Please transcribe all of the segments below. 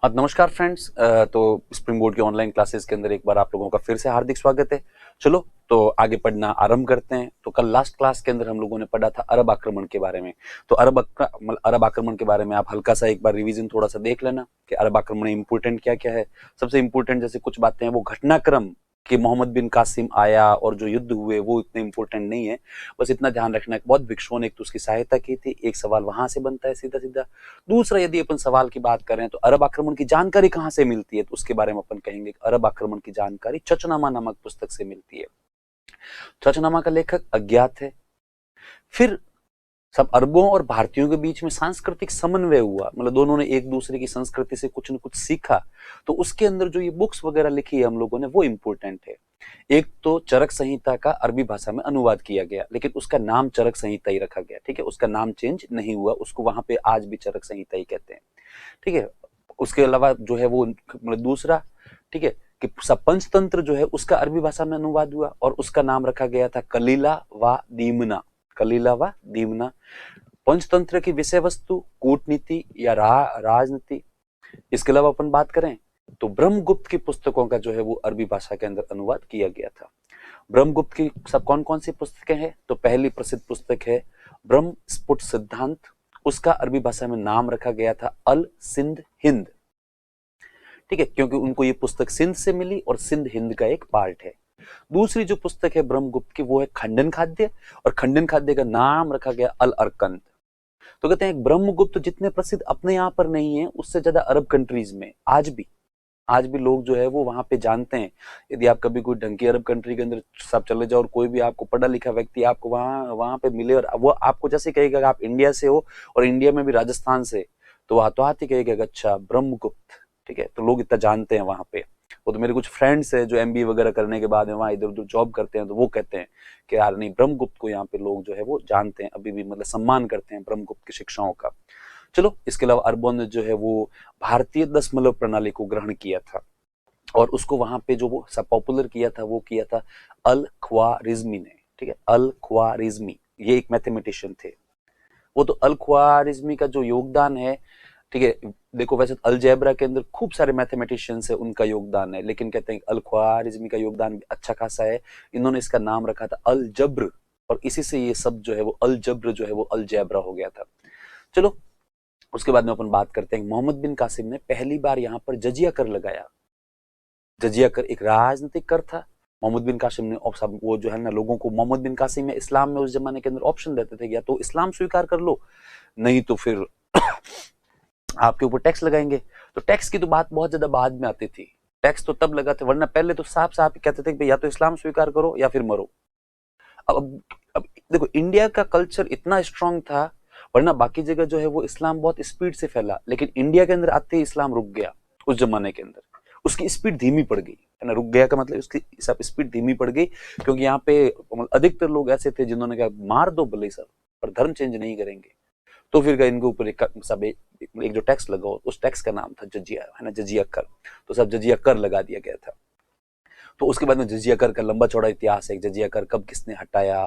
हाँ, नमस्कार फ्रेंड्स। तो स्प्रिंग बोर्ड के ऑनलाइन क्लासेस के अंदर एक बार आप लोगों का फिर से हार्दिक स्वागत है। चलो तो आगे पढ़ना आरंभ करते हैं। तो कल लास्ट क्लास के अंदर हम लोगों ने पढ़ा था अरब आक्रमण के बारे में। तो अरब आक्रमण के बारे में आप हल्का सा एक बार रिवीजन थोड़ा सा देख लेना कि अरब आक्रमण में इंपोर्टेंट क्या क्या है। सबसे इंपोर्टेंट जैसे कुछ बातें हैं वो घटनाक्रम कि मोहम्मद बिन कासिम आया और जो युद्ध हुए वो इतने इंपॉर्टेंट नहीं है। बस इतना ध्यान रखना है बहुत भिक्षुओं ने एक तो उसकी सहायता की थी। एक सवाल वहां से बनता है सीधा सीधा। दूसरा, यदि अपन सवाल की बात करें तो अरब आक्रमण की जानकारी कहां से मिलती है, तो उसके बारे में अपन कहेंगे अरब आक्रमण की जानकारी चचनामा नामक पुस्तक से मिलती है। चचनामा का लेखक अज्ञात है। फिर सब अरबों और भारतीयों के बीच में सांस्कृतिक समन्वय हुआ, मतलब दोनों ने एक दूसरे की संस्कृति से कुछ न कुछ सीखा। तो उसके अंदर जो ये बुक्स वगैरह लिखी है हम लोगों ने वो इंपॉर्टेंट है। एक तो चरक संहिता का अरबी भाषा में अनुवाद किया गया, लेकिन उसका नाम चरक संहिता ही रखा गया। ठीक है, उसका नाम चेंज नहीं हुआ, उसको वहां पे आज भी चरक संहिता ही कहते हैं। ठीक है, उसके अलावा जो है वो मतलब दूसरा, ठीक है, कि पंचतंत्र जो है उसका अरबी भाषा में अनुवाद हुआ और उसका नाम रखा गया था कलीला व दीमना। कलीला व दीमना। पंचतंत्र की विषय वस्तु कूटनीति या राजनीति। इसके अलावा अपन बात करें तो ब्रह्मगुप्त की पुस्तकों का जो है वो अरबी भाषा के अंदर अनुवाद किया गया था। ब्रह्मगुप्त की सब कौन कौन सी पुस्तकें हैं, तो पहली प्रसिद्ध पुस्तक है ब्रह्म स्फुट सिद्धांत। उसका अरबी भाषा में नाम रखा गया था अल सिंध हिंद। ठीक है, क्योंकि उनको ये पुस्तक सिंध से मिली और सिंध हिंद का एक पार्ट है। दूसरी जो पुस्तक है ब्रह्मगुप्त की वो है खंडन खाद्य, और खंडन खाद्य का नाम रखा गया अल अरकंद। तो कहते हैं ब्रह्मगुप्त जितने प्रसिद्ध अपने यहाँ पर नहीं है, उससे ज्यादा अरब कंट्रीज में आज भी लोग जो है वो वहां पे जानते हैं। यदि आप कभी कोई ढंग की अरब कंट्री के अंदर सब चले जाओ और कोई भी आपको पढ़ा लिखा व्यक्ति आपको वहां वहां पे मिले और वो आपको जैसे कहेगा कि आप इंडिया से हो और इंडिया में भी राजस्थान से, तो वह तो हाथ ही कहेगा अच्छा ब्रह्मगुप्त। ठीक है, तो लोग इतना जानते हैं वहां पे। वो तो मेरे कुछ फ्रेंड्स है जो एमबीए वगैरह करने के बाद में वहां इधर उधर जॉब करते हैं, तो वो कहते हैं कि यार नहीं, ब्रह्मगुप्त को यहाँ पे लोग जो है वो जानते हैं, अभी भी मतलब सम्मान करते हैं ब्रह्मगुप्त की शिक्षाओं का। चलो, इसके अलावा अरबों ने जो है वो भारतीय दशमलव प्रणाली को ग्रहण किया था और उसको वहां पे जो वो सब पॉपुलर किया था वो किया था अल ख्वारिज्मी ने। ठीक है, अल ख्वारिज्मी ये एक मैथमेटिशियन थे। वो तो अल ख्वारिज्मी का जो योगदान है, ठीक है, देखो वैसे तो अलजेब्रा के अंदर खूब सारे मैथमेटिशियंस है, उनका योगदान है, लेकिन कहते हैं अल ख्वारिज्मी का योगदान अच्छा खासा है। इन्होंने इसका नाम रखा था अल जब्र, और इसी से ये सब जो है वो अल जब्र जो है वो अलजेब्रा हो गया था। चलो, उसके बाद में अपन बात करते हैं मोहम्मद बिन कासिम ने पहली बार यहाँ पर जजिया कर लगाया। जजिया कर एक राजनीतिक कर था। मोहम्मद बिन कासिम ने सब वो जो है ना लोगों को, मोहम्मद बिन कासिम में इस्लाम में उस जमाने के अंदर ऑप्शन देते थे, या तो इस्लाम स्वीकार कर लो, नहीं तो फिर आपके ऊपर टैक्स लगाएंगे। तो टैक्स की तो बात बहुत ज्यादा बाद में आती थी, टैक्स तो तब लगाते, वरना पहले तो साफ साफ कहते थे कि या तो इस्लाम स्वीकार करो या फिर मरो। अब देखो इंडिया का कल्चर इतना स्ट्रांग था, वरना बाकी जगह जो है वो इस्लाम बहुत स्पीड से फैला, लेकिन इंडिया के अंदर आते ही इस्लाम रुक गया। उस जमाने के अंदर उसकी स्पीड धीमी पड़ गई है ना, रुक गया का मतलब उसकी सब स्पीड धीमी पड़ गई, क्योंकि यहाँ पे अधिकतर लोग ऐसे थे जिन्होंने कहा मार दो भले सब, पर धर्म चेंज नहीं करेंगे। तो फिर इनके ऊपर एक जो टैक्स लगा, उस टैक्स का नाम था जजिया, है ना, जजिया कर। तो सब जजिया कर लगा दिया गया था। तो उसके बाद में जजिया कर का लंबा चौड़ा इतिहास है, जजिया कर कब किसने हटाया,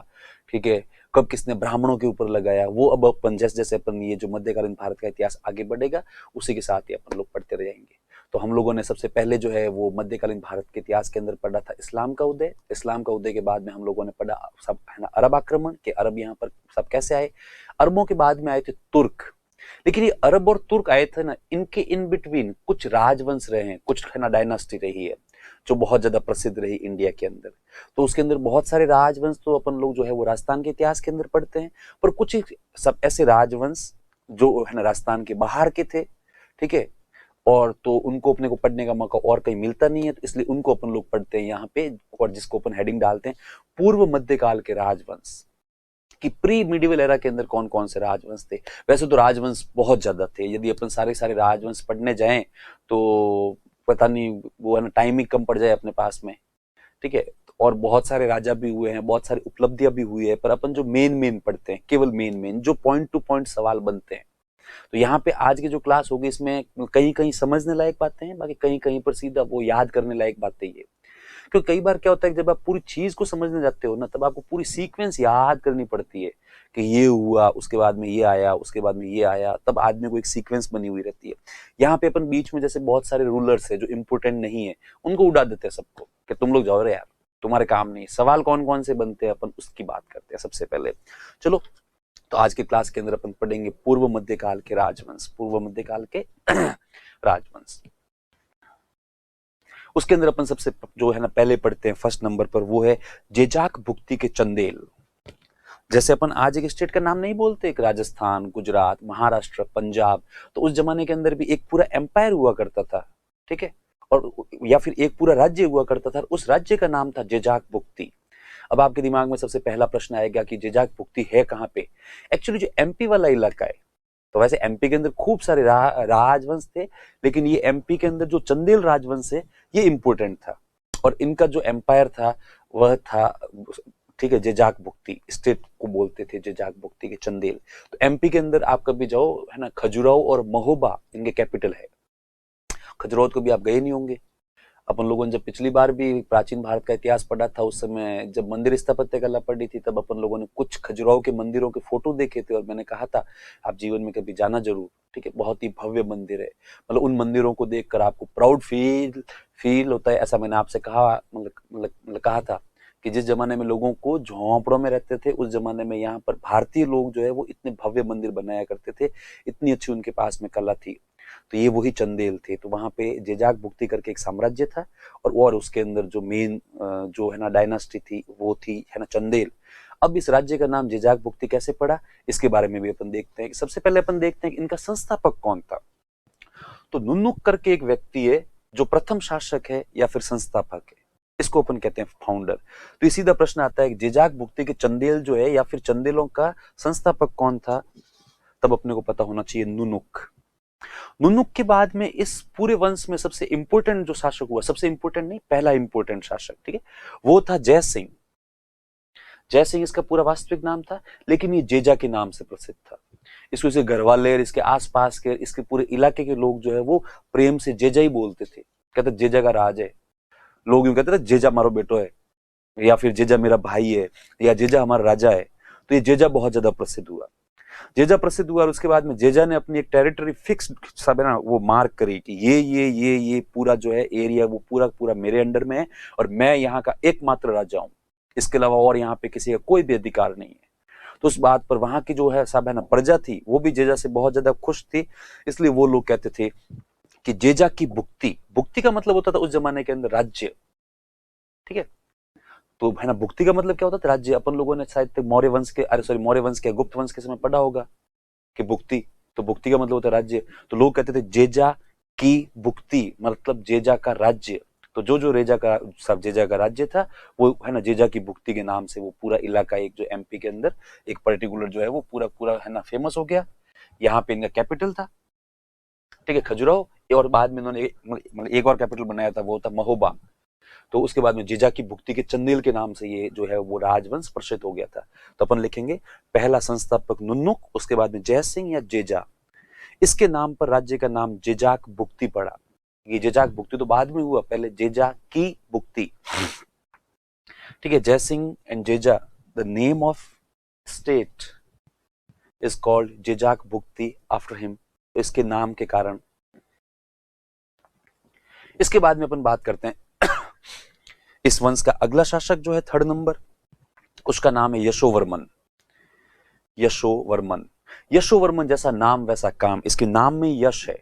ठीक है, कब किसने ब्राह्मणों के ऊपर लगाया, वो अब अपन जैसे जैसे अपन ये जो मध्यकालीन भारत का इतिहास आगे बढ़ेगा उसी के साथ ही अपन लोग पढ़ते रह जाएंगे। तो हम लोगों ने सबसे पहले जो है वो मध्यकालीन भारत के इतिहास के अंदर पढ़ा था इस्लाम का उदय। इस्लाम का उदय के बाद में हम लोगों ने पढ़ा सब, है ना, अरब आक्रमण के, अरब यहाँ पर सब कैसे आए। अरबों के बाद में आए थे तुर्क। लेकिन ये अरब और तुर्क आए थे ना, इनके इन बिटवीन कुछ राजवंश रहे हैं, कुछ है ना डायनास्टी रही है जो बहुत ज्यादा प्रसिद्ध रही इंडिया के अंदर। तो उसके अंदर बहुत सारे राजवंश तो अपन लोग जो है वो राजस्थान के इतिहास के अंदर पढ़ते हैं, पर कुछ सब ऐसे राजवंश जो है ना राजस्थान के बाहर के थे। ठीक है, और तो उनको अपने को पढ़ने का मौका और कहीं मिलता नहीं है, तो इसलिए उनको अपन लोग पढ़ते हैं यहाँ पे, और जिसको अपन हेडिंग डालते हैं पूर्व मध्यकाल के राजवंश कि प्री मिडिवल एरा के अंदर कौन कौन से राजवंश थे। वैसे तो राजवंश बहुत ज्यादा थे, यदि अपन सारे सारे राजवंश पढ़ने जाएं तो पता नहीं वो है ना टाइम ही कम पड़ जाए अपने पास में। ठीक है, और बहुत सारे राजा भी हुए हैं, बहुत सारी उपलब्धियां भी हुई है, पर अपन जो मेन मेन पढ़ते हैं, केवल मेन मेन जो पॉइंट टू पॉइंट सवाल बनते हैं। तो यहाँ पे आज की जो क्लास होगी इसमें कहीं कहीं समझने लायक बातें हैं, बाकी कहीं कहीं पर सीधा वो याद करने लायक बातें ये क्योंकि कई बार क्या होता है कि जब आप पूरी चीज को समझने जाते हो ना, तब आपको पूरी सीक्वेंस याद करनी पड़ती है कि ये हुआ, उसके बाद में ये आया, उसके बाद में ये आया, तब आदमी को एक सीक्वेंस बनी हुई रहती है। यहाँ पे अपन बीच में जैसे बहुत सारे रूलर्स है जो इंपोर्टेंट नहीं है, उनको उड़ा देते हैं सबको कि तुम लोग जाओ रे यार, तुम्हारे काम नहीं। सवाल कौन कौन से बनते हैं अपन उसकी बात करते हैं सबसे पहले। चलो, तो आज के क्लास के अंदर अपन पढ़ेंगे पूर्व मध्यकाल के राजवंश, पूर्व मध्यकाल के राजवंश। उसके अंदर अपन सबसे जो है ना पहले पढ़ते हैं फर्स्ट नंबर पर, वो है जेजाक भुक्ति के चंदेल। जैसे अपन आज एक स्टेट का नाम नहीं बोलते, एक राजस्थान, गुजरात, महाराष्ट्र, पंजाब, तो उस जमाने के अंदर भी एक पूरा एम्पायर हुआ करता था, ठीक है, और या फिर एक पूरा राज्य हुआ करता था, उस राज्य का नाम था जेजाक भुक्ति। अब आपके दिमाग में सबसे पहला प्रश्न आएगा कि जेजाक भुक्ति है कहाँ पे। एक्चुअली जो एमपी वाला इलाका है, तो वैसे एमपी के अंदर खूब सारे राजवंश थे, लेकिन ये एमपी के अंदर जो चंदेल राजवंश है ये इंपोर्टेंट था, और इनका जो एम्पायर था वह था, ठीक है, जेजाक भुक्ति, स्टेट को बोलते थे जेजाक भुक्ति के चंदेल। तो एमपी के अंदर आप कभी जाओ है ना, खजुराहो और महोबा इनके कैपिटल है। खजुराहो को भी आप गए नहीं होंगे। अपन लोगों ने जब पिछली बार भी प्राचीन भारत का इतिहास पढ़ा था, उस समय जब मंदिर स्थापत्य कला पढ़ी थी, तब अपन लोगों ने कुछ खजुराहो के मंदिरों के फोटो देखे थे, और मैंने कहा था आप जीवन में कभी जाना जरूर, ठीक है, बहुत ही भव्य मंदिर है। मतलब उन मंदिरों को देखकर आपको प्राउड फील होता है, ऐसा मैंने आपसे कहा, मतलब कहा था कि जिस जमाने में लोगों को झोंपड़ों में रहते थे, उस जमाने में यहाँ पर भारतीय लोग जो है वो इतने भव्य मंदिर बनाया करते थे, इतनी अच्छी उनके पास में कला थी। तो ये वही चंदेल थे। तो वहां पे जेजाक भुक्ति करके एक साम्राज्य था, और उसके अंदर जो मेन जो है ना डायनास्टी थी वो थी है ना चंदेल। अब इस राज्य का नाम जेजाक भुक्ति कैसे पड़ा, इसके बारे में भी अपन देखते हैं। सबसे पहले अपन देखते हैं कि इनका संस्थापक कौन था। तो नुनुक करके एक व्यक्ति है जो प्रथम शासक है या फिर संस्थापक है, इसको अपन कहते हैं फाउंडर। तो ये सीधा प्रश्न आता है कि जेजाक भुक्ति के चंदेल जो है या फिर चंदेलों का संस्थापक कौन था, तब अपने को पता होना चाहिए नुनुक। नुनुक के बाद में इस पूरे वंश में सबसे इंपोर्टेंट जो शासक हुआ, सबसे इंपोर्टेंट नहीं, पहला इंपोर्टेंट शासक, ठीक है, वो था जय सिंह। जय सिंह इसका पूरा वास्तविक नाम था, लेकिन ये जेजा के नाम से प्रसिद्ध था। इसको इसके घर वाले, इसके आसपास के, इसके पूरे इलाके के लोग जो है वो प्रेम से जेजा ही बोलते थे। कहते जेजा का राज है, लोग यूं कहते थे जेजा मारो बेटो है, या फिर जेजा मेरा भाई है, या जेजा हमारा राजा है। तो ये जेजा बहुत ज्यादा प्रसिद्ध हुआ। जेजा प्रसिद्ध हुआ, और उसके बाद में जेजा ने अपनी एक टेरिटरी फिक्स सब है ना वो मार्क करी कि ये पूरा जो है एरिया वो पूरा पूरा मेरे अंडर में है, और मैं यहाँ का एकमात्र राजा हूँ, इसके अलावा और यहाँ पे किसी का कोई भी अधिकार नहीं है। तो उस बात पर वहां की जो है सब है ना प्रजा थी, वो भी जेजा से बहुत ज्यादा खुश थी। इसलिए वो लोग कहते थे कि जेजा की भुक्ति, भुक्ति का मतलब होता था उस जमाने के अंदर राज्य, ठीक है। तो है ना भुक्ति का मतलब क्या होता था, राज्य। अपन लोगों ने शायद मौर्य वंश के, अरे सॉरी मौर्य वंश के गुप्त वंश के समय पढ़ा होगा कि भुक्ति, तो भुक्ति का मतलब होता है राज्य। तो लोग कहते थे जेजा की भुक्ति मतलब जेजा का राज्य। तो जो रेजा का सब जेजा का राज्य था, वो है ना जेजा की भुक्ति के नाम से वो पूरा इलाका, एक जो एमपी के अंदर एक पर्टिकुलर जो है वो पूरा पूरा है ना फेमस हो गया। यहाँ पे इनका कैपिटल था, ठीक है, खजुराहो, और बाद में इन्होंने मतलब एक और कैपिटल बनाया था, वो था महोबा। तो उसके बाद में जेजा की भुक्ति के चंदेल के नाम से ये जो है वो राजवंश प्रसिद्ध हो गया था। तो अपन लिखेंगे पहला संस्थापक नुनुक, उसके बाद में जय सिंह या जेजा, इसके नाम पर राज्य का नाम जेजाक भुक्ति पड़ा। ये जेजाक भुक्ति तो बाद में हुआ, पहले जेजा की भुक्ति, ठीक है। Jai Singh and Jeja, the name of state is called Jejakabhukti after him, तो इसके नाम के कारण। इसके बाद में अपन बात करते हैं इस वंश का अगला शासक जो है थर्ड नंबर, उसका नाम है यशोवर्मन। यशोवर्मन, यशोवर्मन जैसा नाम वैसा काम, इसके नाम में यश है,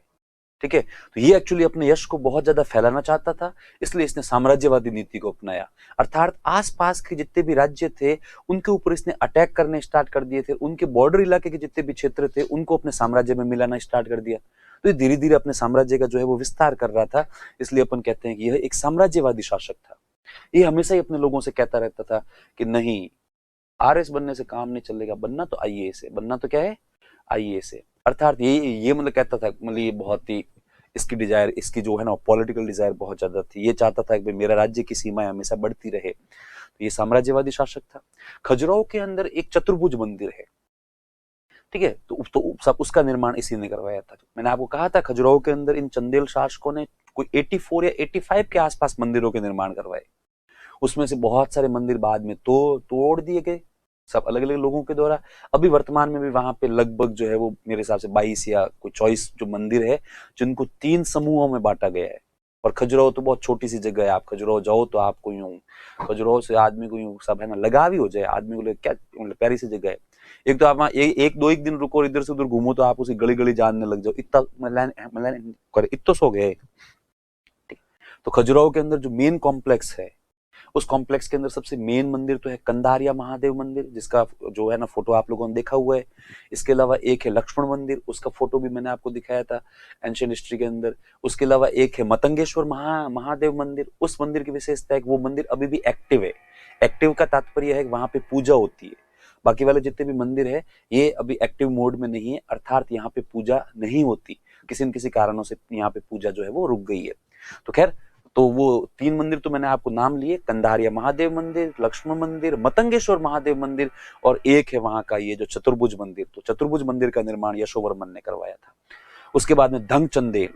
ठीक है। तो ये एक्चुअली अपने यश को बहुत ज्यादा फैलाना चाहता था, इसलिए इसने साम्राज्यवादी नीति को अपनाया। अर्थात आसपास के जितने भी राज्य थे उनके ऊपर इसने अटैक करने स्टार्ट कर दिए थे, उनके बॉर्डर इलाके के जितने भी क्षेत्र थे उनको अपने साम्राज्य में मिलाना स्टार्ट कर दिया। तो ये धीरे धीरे अपने साम्राज्य का जो है वो विस्तार कर रहा था, इसलिए अपन कहते हैं कि यह एक साम्राज्यवादी शासक था। ये हमेशा ही अपने लोगों से कहता रहता था कि नहीं, आरएस बनने से काम नहीं चलेगा, बनना तो आईएएस है, बनना तो क्या है, आईएएस है। अर्थात ये मतलब कहता था, मतलब ये बहुत ही इसकी डिजायर, इसकी जो है ना पॉलिटिकल डिजायर बहुत ज्यादा थी। ये चाहता था कि मेरा राज्य की सीमाएं हमेशा बढ़ती रहे। तो ये साम्राज्यवादी शासक था। खजुराहो के अंदर एक चतुर्भुज मंदिर है, ठीक है, तो सब उसका निर्माण इसी ने करवाया था। मैंने आपको कहा था खजुराहो के अंदर इन चंदेल शासकों ने कोई 84 या 85 के आसपास मंदिरों के निर्माण करवाए। उसमें से बहुत सारे मंदिर बाद में तोड़ दिए गए, सब अलग अलग लोगों के द्वारा। अभी वर्तमान में भी वहां पे लगभग जो है वो मेरे हिसाब से 22 या कोई 24 जो मंदिर है जिनको 3 समूहों में बांटा गया है। और खजुराहो तो बहुत छोटी सी जगह है, आप खजुराहो जाओ तो आपको यूं खजुराहो से आदमी को यूं सब है ना लगाव ही हो जाए, आदमी को क्या मतलब प्यारी सी जगह है। एक तो आप वहाँ एक दो एक दिन रुको और इधर से उधर घूमो तो आप उसी गली गली जानने लग जाओ, इतना मतलब इतना सो गए। तो खजुराहो के अंदर जो मेन कॉम्प्लेक्स है, उस कॉम्प्लेक्स के अंदर सबसे मेन मंदिर तो है कंदारिया महादेव मंदिर, जिसका जो है ना फोटो आप लोगों ने देखा हुआ है। इसके अलावा एक है लक्ष्मण मंदिर, उसका फोटो भी मैंने आपको दिखाया था एंशियंट हिस्ट्री के अंदर। उसके अलावा एक है मतंगेश्वर महादेव मंदिर, उस मंदिर की विशेषता है कि वो मंदिर अभी भी एक्टिव है। एक्टिव का तात्पर्य है कि वहां पे पूजा होती है। बाकी वाले जितने भी मंदिर है ये अभी एक्टिव मोड में नहीं है, अर्थात यहाँ पे पूजा नहीं होती, किसी न किसी कारणों से यहाँ पे पूजा जो है वो रुक गई है। तो खैर, तो वो 3 मंदिर तो मैंने आपको नाम लिए, कंदारिया महादेव मंदिर, लक्ष्मण मंदिर, मतंगेश्वर महादेव मंदिर, और एक है वहां का ये जो चतुर्भुज मंदिर। तो चतुर्भुज मंदिर का निर्माण यशोवर्मन ने करवाया था। उसके बाद में धंग चंदेल,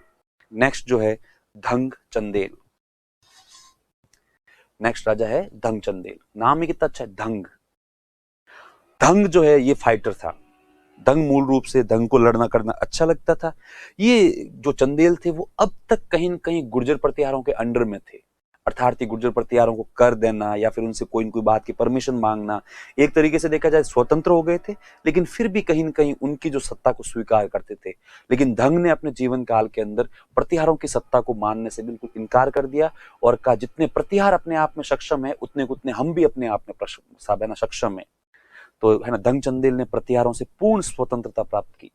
नेक्स्ट जो है धंग चंदेल, नेक्स्ट राजा है धंग चंदेल। नाम ही कितना अच्छा है, धंग। धंग जो है ये फाइटर था। धंग मूल रूप से धंग को लड़ना करना अच्छा लगता था। ये जो चंदेल थे वो अब तक कहीं न कहीं गुर्जर प्रतिहारों के अंडर में थे, अर्थात गुर्जर प्रतिहारों को कर देना या फिर उनसे कोई न कोई बात की परमिशन मांगना, एक तरीके से देखा जाए स्वतंत्र हो गए थे, लेकिन फिर भी कहीं न कहीं उनकी जो सत्ता को स्वीकार करते थे। लेकिन धंग ने अपने जीवन काल के अंदर प्रतिहारों की सत्ता को मानने से बिल्कुल इनकार कर दिया और कहा जितने प्रतिहार अपने आप में सक्षम है उतने उतने हम भी अपने आप में सक्षम है। तो है ना, धंग चंदेल ने प्रतिहारों से पूर्ण स्वतंत्रता प्राप्त की।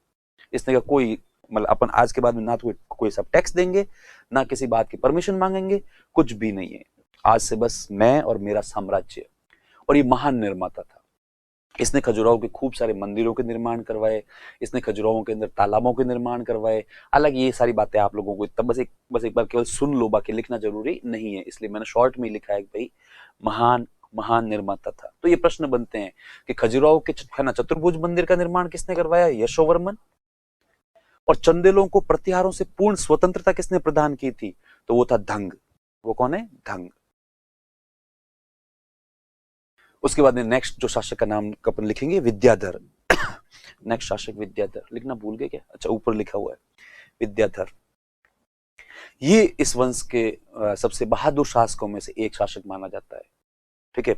इसने का कोई मतलब अपन आज के बाद में ना तो कोई सब टैक्स देंगे, ना किसी बात की परमिशन मांगेंगे, कुछ भी नहीं है। आज से बस मैं और मेरा साम्राज्य। और ये महान निर्माता था। इसने खजुराहो के खूब सारे मंदिरों के निर्माण करवाए, इसने खजुराहो के अंदर तालाबों के निर्माण करवाए। हालांकि ये सारी बातें आप लोगों को बस एक बार केवल सुन लो, बाकी लिखना जरूरी नहीं है, इसलिए मैंने शॉर्ट में लिखा है कि भाई महान महान निर्माता था। तो ये प्रश्न बनते हैं कि खजुराहो के है ना चतुर्भुज मंदिर का निर्माण किसने करवाया, यशोवर्मन। और चंदेलों को प्रतिहारों से पूर्ण स्वतंत्रता किसने प्रदान की थी, तो वो था धंग। वो कौन है, धंग। उसके बाद में नेक्स्ट जो शासक का नाम अपन लिखेंगे, विद्याधर। नेक्स्ट शासक विद्याधर, लिखना भूल गए क्या, अच्छा ऊपर लिखा हुआ है विद्याधर। ये इस वंश के सबसे बहादुर शासकों में से एक शासक माना जाता है। ठीक है,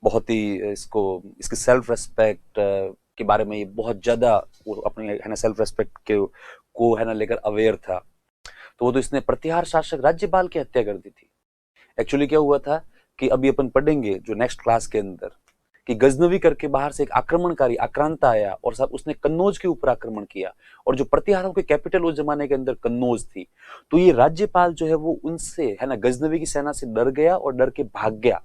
बहुत ही इसकी सेल्फ रेस्पेक्ट के बारे में ये बहुत ज्यादा अपने है ना सेल्फ रेस्पेक्ट के को है ना लेकर अवेयर था। तो वो तो इसने प्रतिहार शासक राज्यपाल की हत्या कर दी थी। एक्चुअली क्या हुआ था कि अभी अपन पढ़ेंगे जो नेक्स्ट क्लास के अंदर कि गजनवी करके बाहर से एक आक्रमणकारी आक्रांता आया और सब उसने कन्नौज के ऊपर आक्रमण किया, और जो प्रतिहारों के कैपिटल उस जमाने के अंदर कन्नौज थी। तो ये राज्यपाल जो है वो उनसे है ना गजनवी की सेना से डर गया और डर के भाग गया।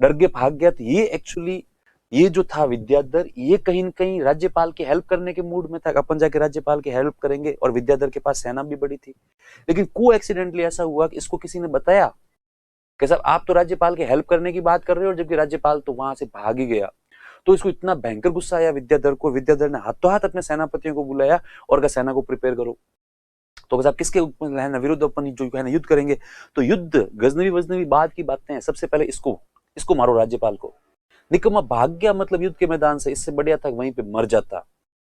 तो ये एक्चुअली ये जो था विद्याधर, ये कहीं न कहीं राज्यपाल की हेल्प करने के मूड में था, अपन जाके राज्यपाल की हेल्प करेंगे, और विद्याधर के पास सेना भी बड़ी थी। लेकिन को एक्सीडेंटली ऐसा हुआ कि इसको किसी ने बताया कि साहब आप तो राज्यपाल की हेल्प करने की बात कर रहे हो, जबकि राज्यपाल तो वहां से भाग ही गया। तो इसको इतना भयंकर गुस्सा आया विद्याधर को। विद्याधर ने हाथों हाथ अपने सेनापतियों को बुलाया और कहा सेना को प्रिपेयर करो। तो साहब किसके विरुद्ध अपन जो है ना युद्ध करेंगे, तो युद्ध गजनवी वजनवी बाद की बातें हैं, सबसे पहले इसको मारो राज्यपाल को। निकम्मा भाग गया मतलब युद्ध के मैदान से, इससे बढ़िया था वहीं पे मर जाता।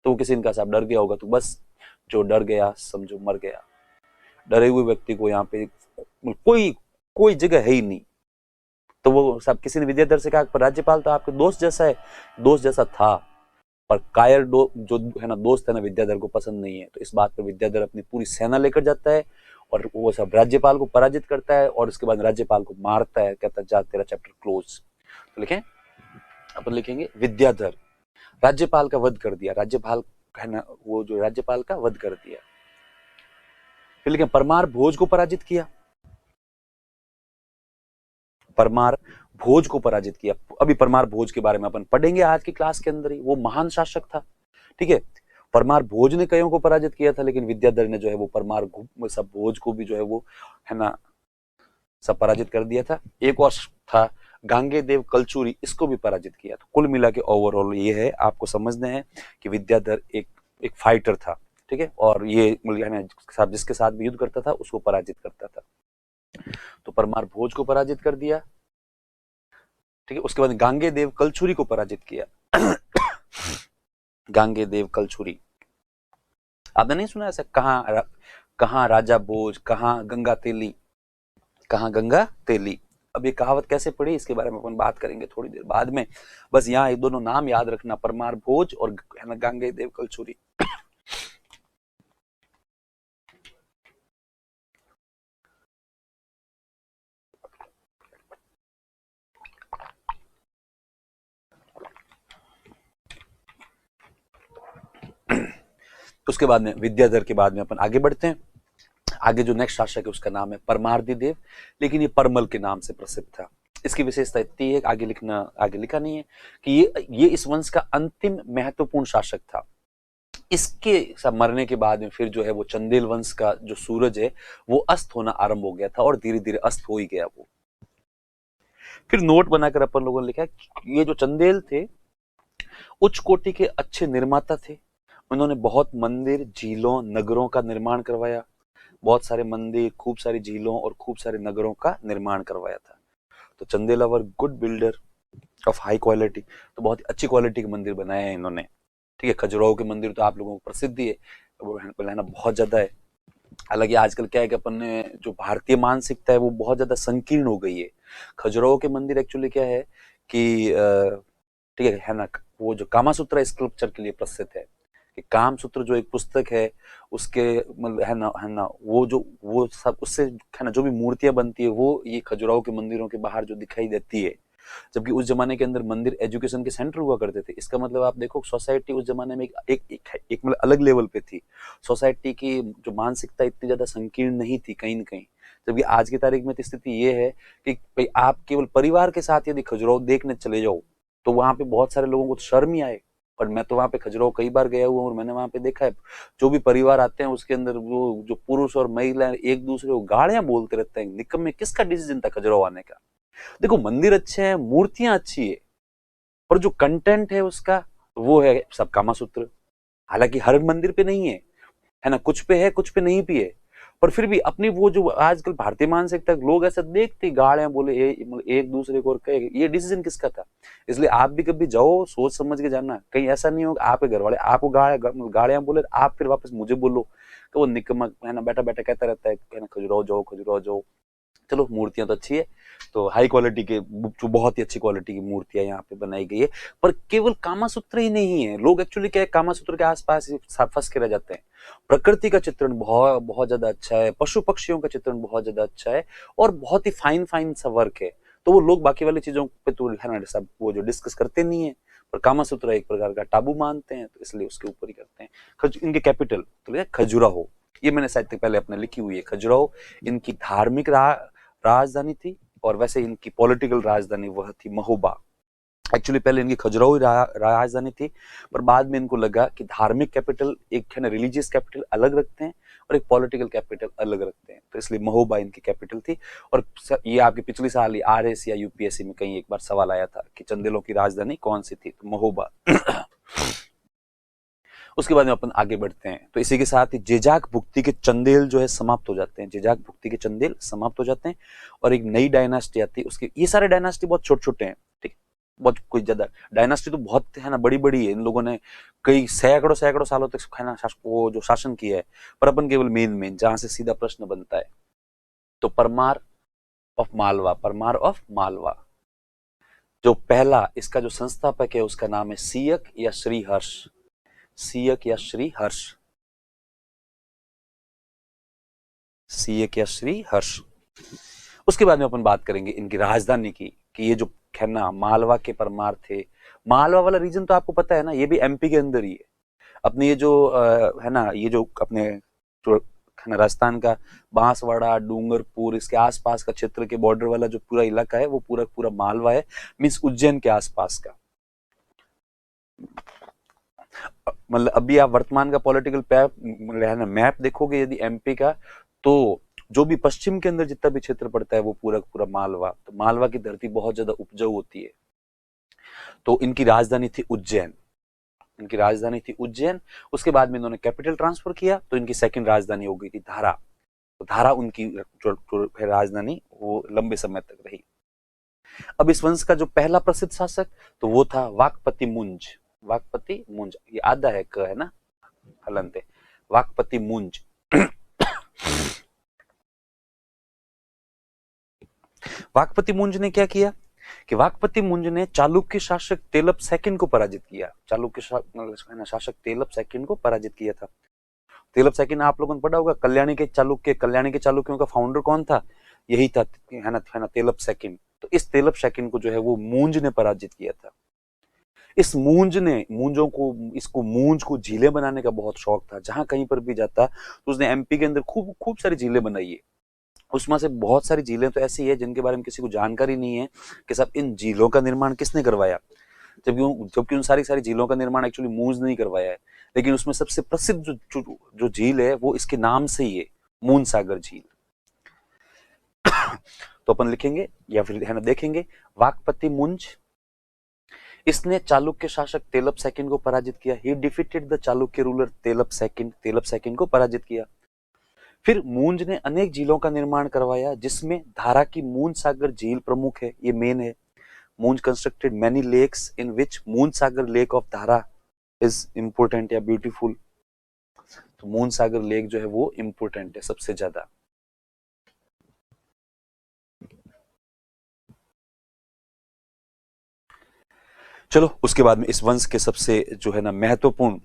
तो किसी ने कहा साहब डर गया होगा, तो बस जो डर गया समझो मर गया। डरे हुए व्यक्ति को यहाँ पे कोई जगह है ही नहीं। तो वो साहब किसी ने विद्याधर से कहा पर राज्यपाल तो आपके दोस्त जैसा है। दोस्त जैसा था, पर कायर जो है ना दोस्त है ना विद्याधर को पसंद नहीं है। तो इस बात पर विद्याधर अपनी पूरी सेना लेकर जाता है और वो सब राज्यपाल को पराजित करता है, और उसके बाद राज्यपाल को मारता है, कहता जा तेरा चैप्टर क्लोज। तो लिखें, अपन लिखेंगे विद्याधर राज्यपाल का वध कर दिया। राज्यपाल है ना वो जो राज्यपाल का वध कर दिया। फिर लिखें परमार भोज को पराजित किया। परमार भोज को पराजित किया। अभी परमार भोज के बारे में अपन पढ़ेंगे आज की क्लास के अंदर ही। वो महान शासक था। ठीक है, परमार भोज ने कईयों को पराजित किया था, लेकिन विद्याधर ने जो है वो परमार सब भोज को भी जो है वो है ना सब पराजित कर दिया था। एक और था गांगेदेव कलचुरी, इसको भी पराजित किया। तो कुल मिला के ओवरऑल ये है, आपको समझना है कि विद्याधर एक फाइटर था। ठीक है, और ये जिसके साथ भी युद्ध करता था उसको पराजित करता था। तो परमार भोज को पराजित कर दिया। ठीक है। उसके बाद गांगेय कलचुरी को पराजित किया। गांगेय कलचुरी, आपने नहीं सुना ऐसा, कहाँ राजा भोज, कहाँ गंगा तेली, कहाँ गंगा तेली। अब ये कहावत कैसे पड़ी इसके बारे में अपन बात करेंगे थोड़ी देर बाद में। बस यहाँ एक दोनों नाम याद रखना, परमार भोज और गांगेय कलचुरी। उसके बाद में विद्याधर के बाद में अपन आगे बढ़ते हैं। आगे जो नेक्स्ट शासक है उसका नाम है परमार्दी देव, लेकिन ये परमल के नाम से प्रसिद्ध था। इसकी विशेषता इतनी है, आगे लिखा नहीं है कि ये इस वंश का अंतिम महत्वपूर्ण शासक था। इसके सब मरने के बाद में फिर जो है वो चंदेल वंश का जो सूरज है वो अस्त होना आरंभ हो गया था, और धीरे धीरे अस्त हो ही गया वो। फिर नोट बनाकर अपन लोगों ने लिखा ये जो चंदेल थे उच्च कोटि के अच्छे निर्माता थे। उन्होंने बहुत मंदिर, झीलों, नगरों का निर्माण करवाया। बहुत सारे मंदिर, खूब सारी झीलों और खूब सारे नगरों का निर्माण करवाया था। तो Chandel were good builder of high quality, तो बहुत अच्छी क्वालिटी के मंदिर बनाए हैं इन्होंने। ठीक है। खजुराहो के मंदिर तो आप लोगों को प्रसिद्ध ही है, वो रहना बहुत ज्यादा है। हालांकि आजकल क्या है कि अपन ने जो भारतीय मानसिकता है वो बहुत ज्यादा संकीर्ण हो गई है। खजुराहो के मंदिर एक्चुअली क्या है कि ठीक है ना, वो जो कामासूत्र स्कल्पचर के लिए प्रसिद्ध है। कि कामसूत्र जो एक पुस्तक है उसके मतलब है ना वो सब उससे है ना जो भी मूर्तियां बनती है वो ये खजुराहो के मंदिरों के बाहर जो दिखाई देती है। जबकि उस जमाने के अंदर मंदिर एजुकेशन के सेंटर हुआ करते थे। इसका मतलब आप देखो सोसाइटी उस जमाने में एक मतलब अलग लेवल पे थी। सोसाइटी की जो मानसिकता इतनी ज्यादा संकीर्ण नहीं थी कहीं न कहीं। जबकि आज की तारीख में स्थिति ये है कि भाई आप केवल परिवार के साथ यदि खजुराहो देखने चले जाओ तो वहां पे बहुत सारे लोगों को तो शर्म ही आए। पर मैं तो वहां पे खजुराहो कई बार गया हुआ हूँ और मैंने वहां पे देखा है जो भी परिवार आते हैं उसके अंदर वो जो पुरुष और महिला एक दूसरे को गालियां बोलते रहते हैं। निकम्मे, किसका डिसीजन था खजुराहो आने का? देखो मंदिर अच्छे हैं, मूर्तियां अच्छी है, पर जो कंटेंट है उसका वो है सब कामासूत्र। हालांकि हर मंदिर पे नहीं है ना, कुछ पे है कुछ पे नहीं भी है। पर फिर भी अपनी वो जो आजकल भारतीय मानसिकता लोग ऐसा देखते गाड़ियां बोले एक दूसरे को और कहे, ये डिसीजन किसका था? इसलिए आप भी कभी जाओ सोच समझ के जाना, कहीं ऐसा नहीं होगा आपके घर वाले आपको गाड़ियां बोले आप फिर वापस मुझे बोलो कि वो निकम्मा है ना बैठा बैठा कहता रहता है ना खजुराहो जाओ खजुराहो जाओ। चलो मूर्तियां तो अच्छी है, तो हाई क्वालिटी के जो बहुत ही अच्छी क्वालिटी की मूर्तियां यहाँ पे बनाई गई है। पर केवल कामासूत्र ही नहीं है, लोग एक्चुअली क्या है कामासूत्र के आसपास फंस के रह जाते हैं। प्रकृति का चित्रण बहुत बहुत ज्यादा अच्छा है, पशु पक्षियों का चित्रण बहुत ज्यादा अच्छा है, और बहुत ही फाइन फाइन सा वर्क है। तो वो लोग बाकी वाली चीजों पे तो है ना सब वो जो डिस्कस करते नहीं है। पर कामासूत्र एक प्रकार का टाबू मानते हैं, तो इसलिए उसके ऊपर ही करते हैं। इनके कैपिटल तो खजुराहो, ये मैंने शायद पहले अपने लिखी हुई है। खजुराहो इनकी धार्मिक राजधानी थी, और वैसे इनकी पॉलिटिकल राजधानी वह थी महोबा। एक्चुअली पहले इनकी खजुराहो राजधानी थी, पर बाद में इनको लगा कि धार्मिक कैपिटल एक है ना रिलीजियस कैपिटल अलग रखते हैं और एक पॉलिटिकल कैपिटल अलग रखते हैं, तो इसलिए महोबा इनकी कैपिटल थी। और ये आपके पिछले साल ही आरएस या यूपीएससी में कहीं एक बार सवाल आया था कि चंदेलों की राजधानी कौन सी थी, तो महोबा। उसके बाद में अपन आगे बढ़ते हैं, तो इसी के साथ ही जेजाक भुक्ति के चंदेल जो है समाप्त हो जाते हैं। जेजाक भुक्ति के चंदेल समाप्त हो जाते हैं और एक नई डायनास्टी आती है। उसके ये सारे डायनास्टी बहुत छोटे छोटे हैं, ठीक, बहुत कोई ज्यादा डायनास्टी तो बहुत है ना बड़ी बड़ी है। इन लोगों ने कई सैकड़ों सैकड़ों सालों तक है ना वो जो शासन किया है। पर अपन केवल मेन मेन जहां से सीधा प्रश्न बनता है, तो परमार ऑफ मालवा, परमार ऑफ मालवा जो पहला इसका जो संस्थापक है उसका नाम है सियक या श्री हर्ष। सियक या श्री हर्ष, सियक या श्री हर्ष। उसके बाद में अपन बात करेंगे इनकी राजधानी की, कि ये जो खन्ना मालवा के परमार थे। मालवा वाला रीजन तो आपको पता है ना, ये भी एमपी के अंदर ही है। अपने ये जो है ना ये जो अपने जो है ना राजस्थान का बांसवाड़ा, डूंगरपुर, इसके आसपास का क्षेत्र के बॉर्डर वाला जो पूरा इलाका है वो पूरा पूरा मालवा है, मीन्स उज्जैन के आसपास का। मतलब अभी आप वर्तमान का पॉलिटिकल मैप देखोगे यदि एमपी का, तो जो भी पश्चिम के अंदर जितना भी क्षेत्र पड़ता है वो पूरा पूरा मालवा। तो मालवा की धरती बहुत ज्यादा उपजाऊ होती है। तो इनकी राजधानी थी उज्जैन, इनकी राजधानी थी उज्जैन। उसके बाद में इन्होंने कैपिटल ट्रांसफर किया, तो इनकी सेकंड राजधानी हो गई थी धारा। तो धारा उनकी जो राजधानी वो लंबे समय तक रही। अब इस वंश का जो पहला प्रसिद्ध शासक तो वो था वाकपति मुंज। वाकपति मुंज, ये आधा है क है ना, हलंत है, वाकपति मुंज। वाकपति मुंज ने क्या किया कि वाकपति मुंज ने चालुक्य शासक तेलप सेकंड को पराजित किया। चालुक्य शासक तेलप सेकंड को पराजित किया था। तेलप सेकंड आप लोगों ने पढ़ा होगा, कल्याणी के चालुक्यों का फाउंडर कौन था, यही था, है ना तेलप सेकंड। तो इस तेलप सेकंड को जो है वो मूंज ने पराजित किया था। इस मूंज ने मूंज को झीलें बनाने का बहुत शौक था। जहां कहीं पर भी जाता तो उसने एमपी के अंदर खूब खूब सारी झीलें बनाई है। उसमें से बहुत सारी झीलें तो ऐसी है जिनके बारे में किसी को जानकारी नहीं है कि सब इन झीलों का निर्माण किसने करवाया, जबकि उन सारी सारी झीलों का निर्माण एक्चुअली मूंज ने ही करवाया है। लेकिन उसमें सबसे प्रसिद्ध जो झील है वो इसके नाम से ही है, मून सागर झील। तो अपन लिखेंगे या फिर है ना देखेंगे, वाकपति मुंज, इसने चालुक्य शासक तेलप सेकंड को पराजित किया। He defeated the Chalukya ruler Tailapa second को पराजित किया। फिर मूंज ने अनेक झीलों का निर्माण करवाया, जिसमें धारा की मून सागर झील प्रमुख है, ये मेन है। Munj constructed many lakes in which Moon Sagar lake of Dhara is important या ब्यूटीफुल। तो मून सागर लेक जो है वो इंपोर्टेंट है सबसे ज्यादा। चलो उसके बाद में इस वंश के सबसे जो है ना महत्वपूर्ण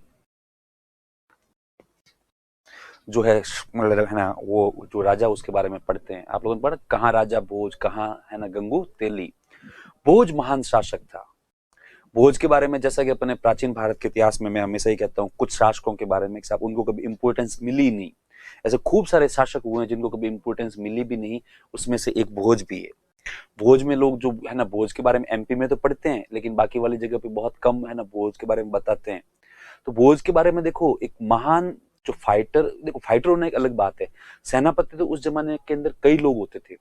जो है मतलब है ना वो जो राजा उसके बारे में पढ़ते हैं। आप लोगों ने पढ़ा कहाँ राजा भोज, कहाँ है ना गंगू तेली। भोज महान शासक था। भोज के बारे में जैसा कि अपने प्राचीन भारत के इतिहास में मैं हमेशा ही कहता हूँ, कुछ शासकों के बारे में उनको कभी इंपोर्टेंस मिली नहीं। ऐसे खूब सारे शासक हुए हैं जिनको कभी इंपोर्टेंस मिली भी नहीं, उसमें से एक भोज भी है। भोज में लोग जो है ना भोज के बारे में एमपी में तो पढ़ते हैं, लेकिन बाकी वाली जगह पे बहुत कम है ना भोज के बारे में बताते हैं। तो भोज के बारे में देखो, एक महान जो फाइटर, देखो फाइटर होना एक अलग बात है, सेनापति तो उस जमाने के अंदर कई लोग होते थे।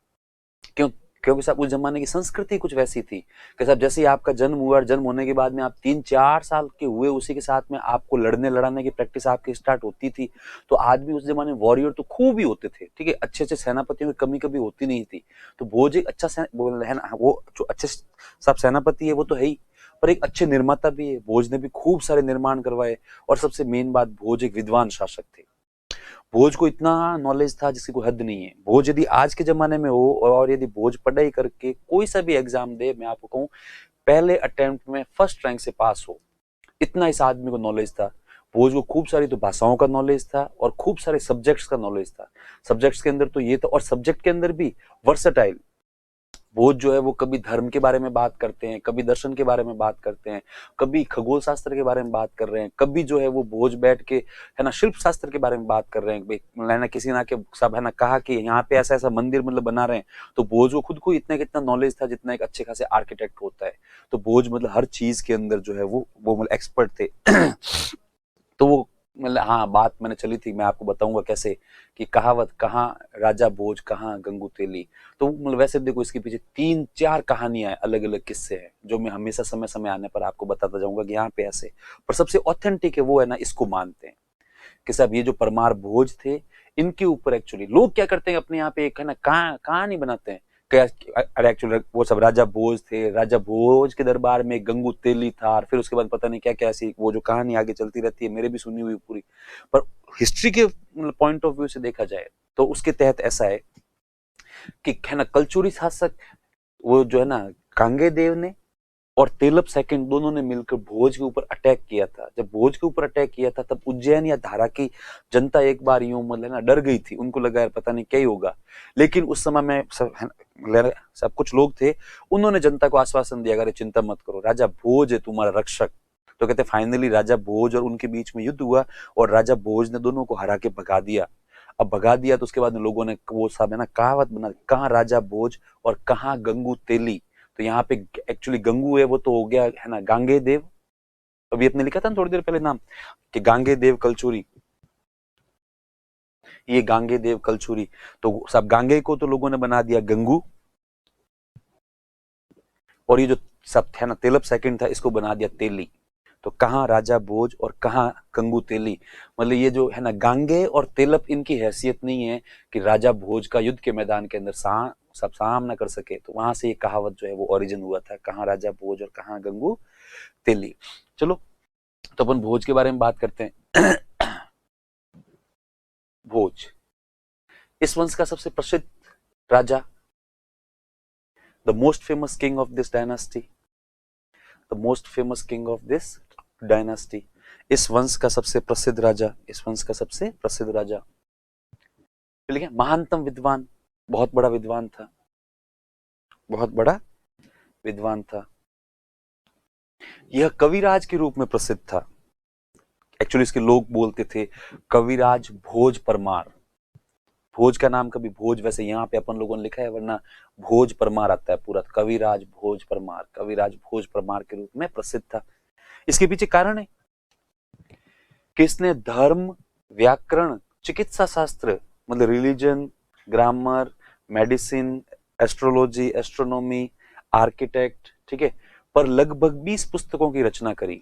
क्योंकि साहब उस जमाने की संस्कृति कुछ वैसी थी कि साहब जैसे ही आपका जन्म हुआ, जन्म होने के बाद में आप 3-4 साल के हुए, उसी के साथ में आपको लड़ने लड़ाने की प्रैक्टिस आपकी स्टार्ट होती थी। तो आदमी उस जमाने में वॉरियर तो खूब ही होते थे, ठीक है, अच्छे अच्छे सेनापतियों में कमी कभी होती नहीं थी। तो भोज एक अच्छा है ना, वो जो अच्छे सब सेनापति है वो तो है ही, पर एक अच्छे निर्माता भी है। भोज ने भी खूब सारे निर्माण करवाए, और सबसे मेन बात, भोज एक विद्वान शासक थे। भोज को इतना नॉलेज था जिसकी कोई हद नहीं है। भोज यदि आज के जमाने में हो और यदि भोज पढ़ाई करके कोई सा भी एग्जाम दे, मैं आपको कहूं पहले अटेम्प्ट में फर्स्ट रैंक से पास हो, इतना इस आदमी को नॉलेज था। भोज को खूब सारी तो भाषाओं का नॉलेज था और खूब सारे सब्जेक्ट्स का नॉलेज था। सब्जेक्ट्स के अंदर तो ये था, और सब्जेक्ट के अंदर भी वर्सेटाइल। भोज जो है वो कभी धर्म के बारे में बात करते हैं, कभी दर्शन के बारे में बात करते हैं, कभी खगोल शास्त्र के बारे में बात कर रहे हैं, कभी जो है वो भोज बैठ के है ना शिल्प शास्त्र के बारे में बात कर रहे हैं। ना किसी ना के सब है ना कहा कि यहाँ पे ऐसा ऐसा मंदिर मतलब बना रहे हैं। तो भोज को खुद को इतना कितना नॉलेज था जितना एक अच्छे खासे आर्किटेक्ट होता है। तो भोज मतलब हर चीज के अंदर जो है वो मतलब एक्सपर्ट थे। तो वो मतलब हाँ, बात मैंने चली थी, मैं आपको बताऊंगा कैसे, कि कहावत कहाँ राजा भोज कहाँ गंगू तेली। तो मतलब वैसे देखो इसके पीछे 3-4 कहानियां अलग अलग किस्से हैं, जो मैं हमेशा समय समय आने पर आपको बताता जाऊंगा कि यहाँ पे ऐसे। पर सबसे ऑथेंटिक है वो है ना, इसको मानते हैं कि साहब ये जो परमार भोज थे, इनके ऊपर एक्चुअली लोग क्या करते हैं, अपने यहाँ पे एक है ना कहानी बनाते हैं। अरे एक्चुअली वो सब राजा भोज थे, राजा भोज के दरबार में गंगू तेली था, और फिर उसके बाद पता नहीं क्या क्या ऐसी वो जो कहानी आगे चलती रहती है, मेरे भी सुनी हुई पूरी। पर हिस्ट्री के पॉइंट ऑफ व्यू से देखा जाए तो उसके तहत ऐसा है कि है ना कलचुरी शासक वो जो है ना कांगे देव ने और तेलप सेकंड दोनों ने मिलकर भोज के ऊपर अटैक किया था। जब भोज के ऊपर अटैक किया था तब उज्जैन या धारा की जनता एक बार यूं मतलब ना डर गई थी, उनको लगा यार पता नहीं क्या ही होगा। लेकिन उस समय में सब कुछ लोग थे, उन्होंने जनता को आश्वासन दिया, अरे चिंता मत करो, राजा भोज है तुम्हारा रक्षक। तो कहते फाइनली राजा भोज और उनके बीच में युद्ध हुआ, और राजा भोज ने दोनों को हरा के भगा दिया। अब भगा दिया तो उसके बाद लोगों ने वो सब है ना कहावत बना, कहाँ राजा भोज और कहाँ गंगू तेली। तो यहाँ पे एक्चुअली गंगू है वो तो हो गया है ना गांगे देव, अभी अपने लिखा था ना थोड़ी देर पहले नाम, कि गांगे देव कलचुरी, ये गांगे देव कलचुरी। तो सब गांगे को तो लोगों ने बना दिया गंगू, और ये जो सब है ना तेलप सेकंड था इसको बना दिया तेली। तो कहाँ राजा भोज और कहाँ गंगू तेली, मतलब ये जो है ना गांगे और तेलप, इनकी हैसियत नहीं है कि राजा भोज का युद्ध के मैदान के अंदर सब सामना कर सके, तो वहां से ये कहावत जो है वो ओरिजिन हुआ था, कहाँ राजा भोज और कहाँ गंगू तेली। चलो, तो अपन भोज के बारे में बात करते हैं। भोज इस वंश का सबसे प्रसिद्ध राजा, the most famous king of this dynasty, the most famous king of this dynasty, इस वंश का सबसे प्रसिद्ध राजा, इस वंश का सबसे प्रसिद्ध राजा। ठीक है, महानतम विद्वान, बहुत बड़ा विद्वान था, बहुत बड़ा विद्वान था। यह कविराज के रूप में प्रसिद्ध था। एक्चुअली इसके लोग बोलते थे कविराज भोज परमार। भोज का नाम कभी भोज, वैसे यहाँ पे अपन लोगों ने लिखा है, वरना भोज परमार आता है पूरा, कविराज भोज परमार, कविराज भोज परमार के रूप में प्रसिद्ध था। इसके पीछे कारण है कि इसने धर्म, व्याकरण, चिकित्सा शास्त्र, मतलब religion, grammar, medicine, astrology, astronomy, architect, ठीक है, पर लगभग 20 पुस्तकों की रचना करी,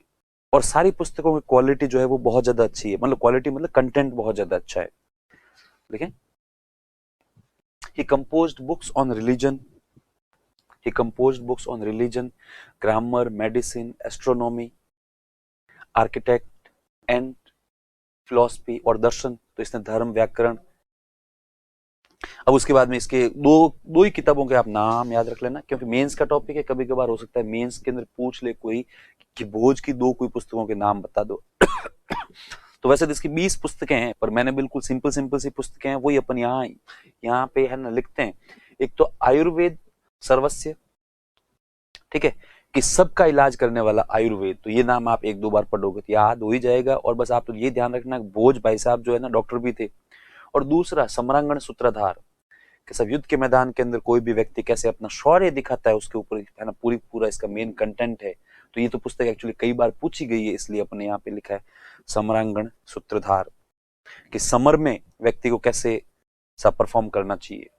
और सारी पुस्तकों की क्वालिटी जो है वो बहुत ज्यादा अच्छी है, मतलब क्वालिटी मतलब कंटेंट बहुत ज्यादा अच्छा है। देखें, he composed books on religion, he composed books on religion, grammar, medicine, astronomy, architect and philosophy, और दर्शन, तो इसने धर्म, व्याकरण। अब उसके बाद में इसके दो ही किताबों के आप नाम याद रख लेना, क्योंकि मेंस का टॉपिक है, कभी कभार हो सकता है मेंस के अंदर पूछ ले कोई कि भोज की कोई पुस्तकों के नाम बता दो। तो वैसे तो इसकी 20 पुस्तकें हैं, पर मैंने बिल्कुल सिंपल सी पुस्तकें हैं, वही अपन यहाँ पे है ना लिखते हैं। एक तो आयुर्वेद सर्वस्व, ठीक है, कि सबका इलाज करने वाला आयुर्वेद, तो ये नाम आप एक दो बार पढ़ोगे तो याद हो ही जाएगा। और बस आप तो ये ध्यान रखना, भोज भाई साहब जो है ना डॉक्टर भी थे। और दूसरा सम्रांगण सूत्रधार, कि सब युद्ध के मैदान के अंदर कोई भी व्यक्ति कैसे अपना शौर्य दिखाता है, उसके ऊपर है ना पूरा इसका मेन कंटेंट है। तो ये तो पुस्तक एक्चुअली कई बार पूछी गई है, इसलिए अपने यहाँ पे लिखा है सम्रांगण सूत्रधार, कि समर में व्यक्ति को कैसे सब परफॉर्म करना चाहिए।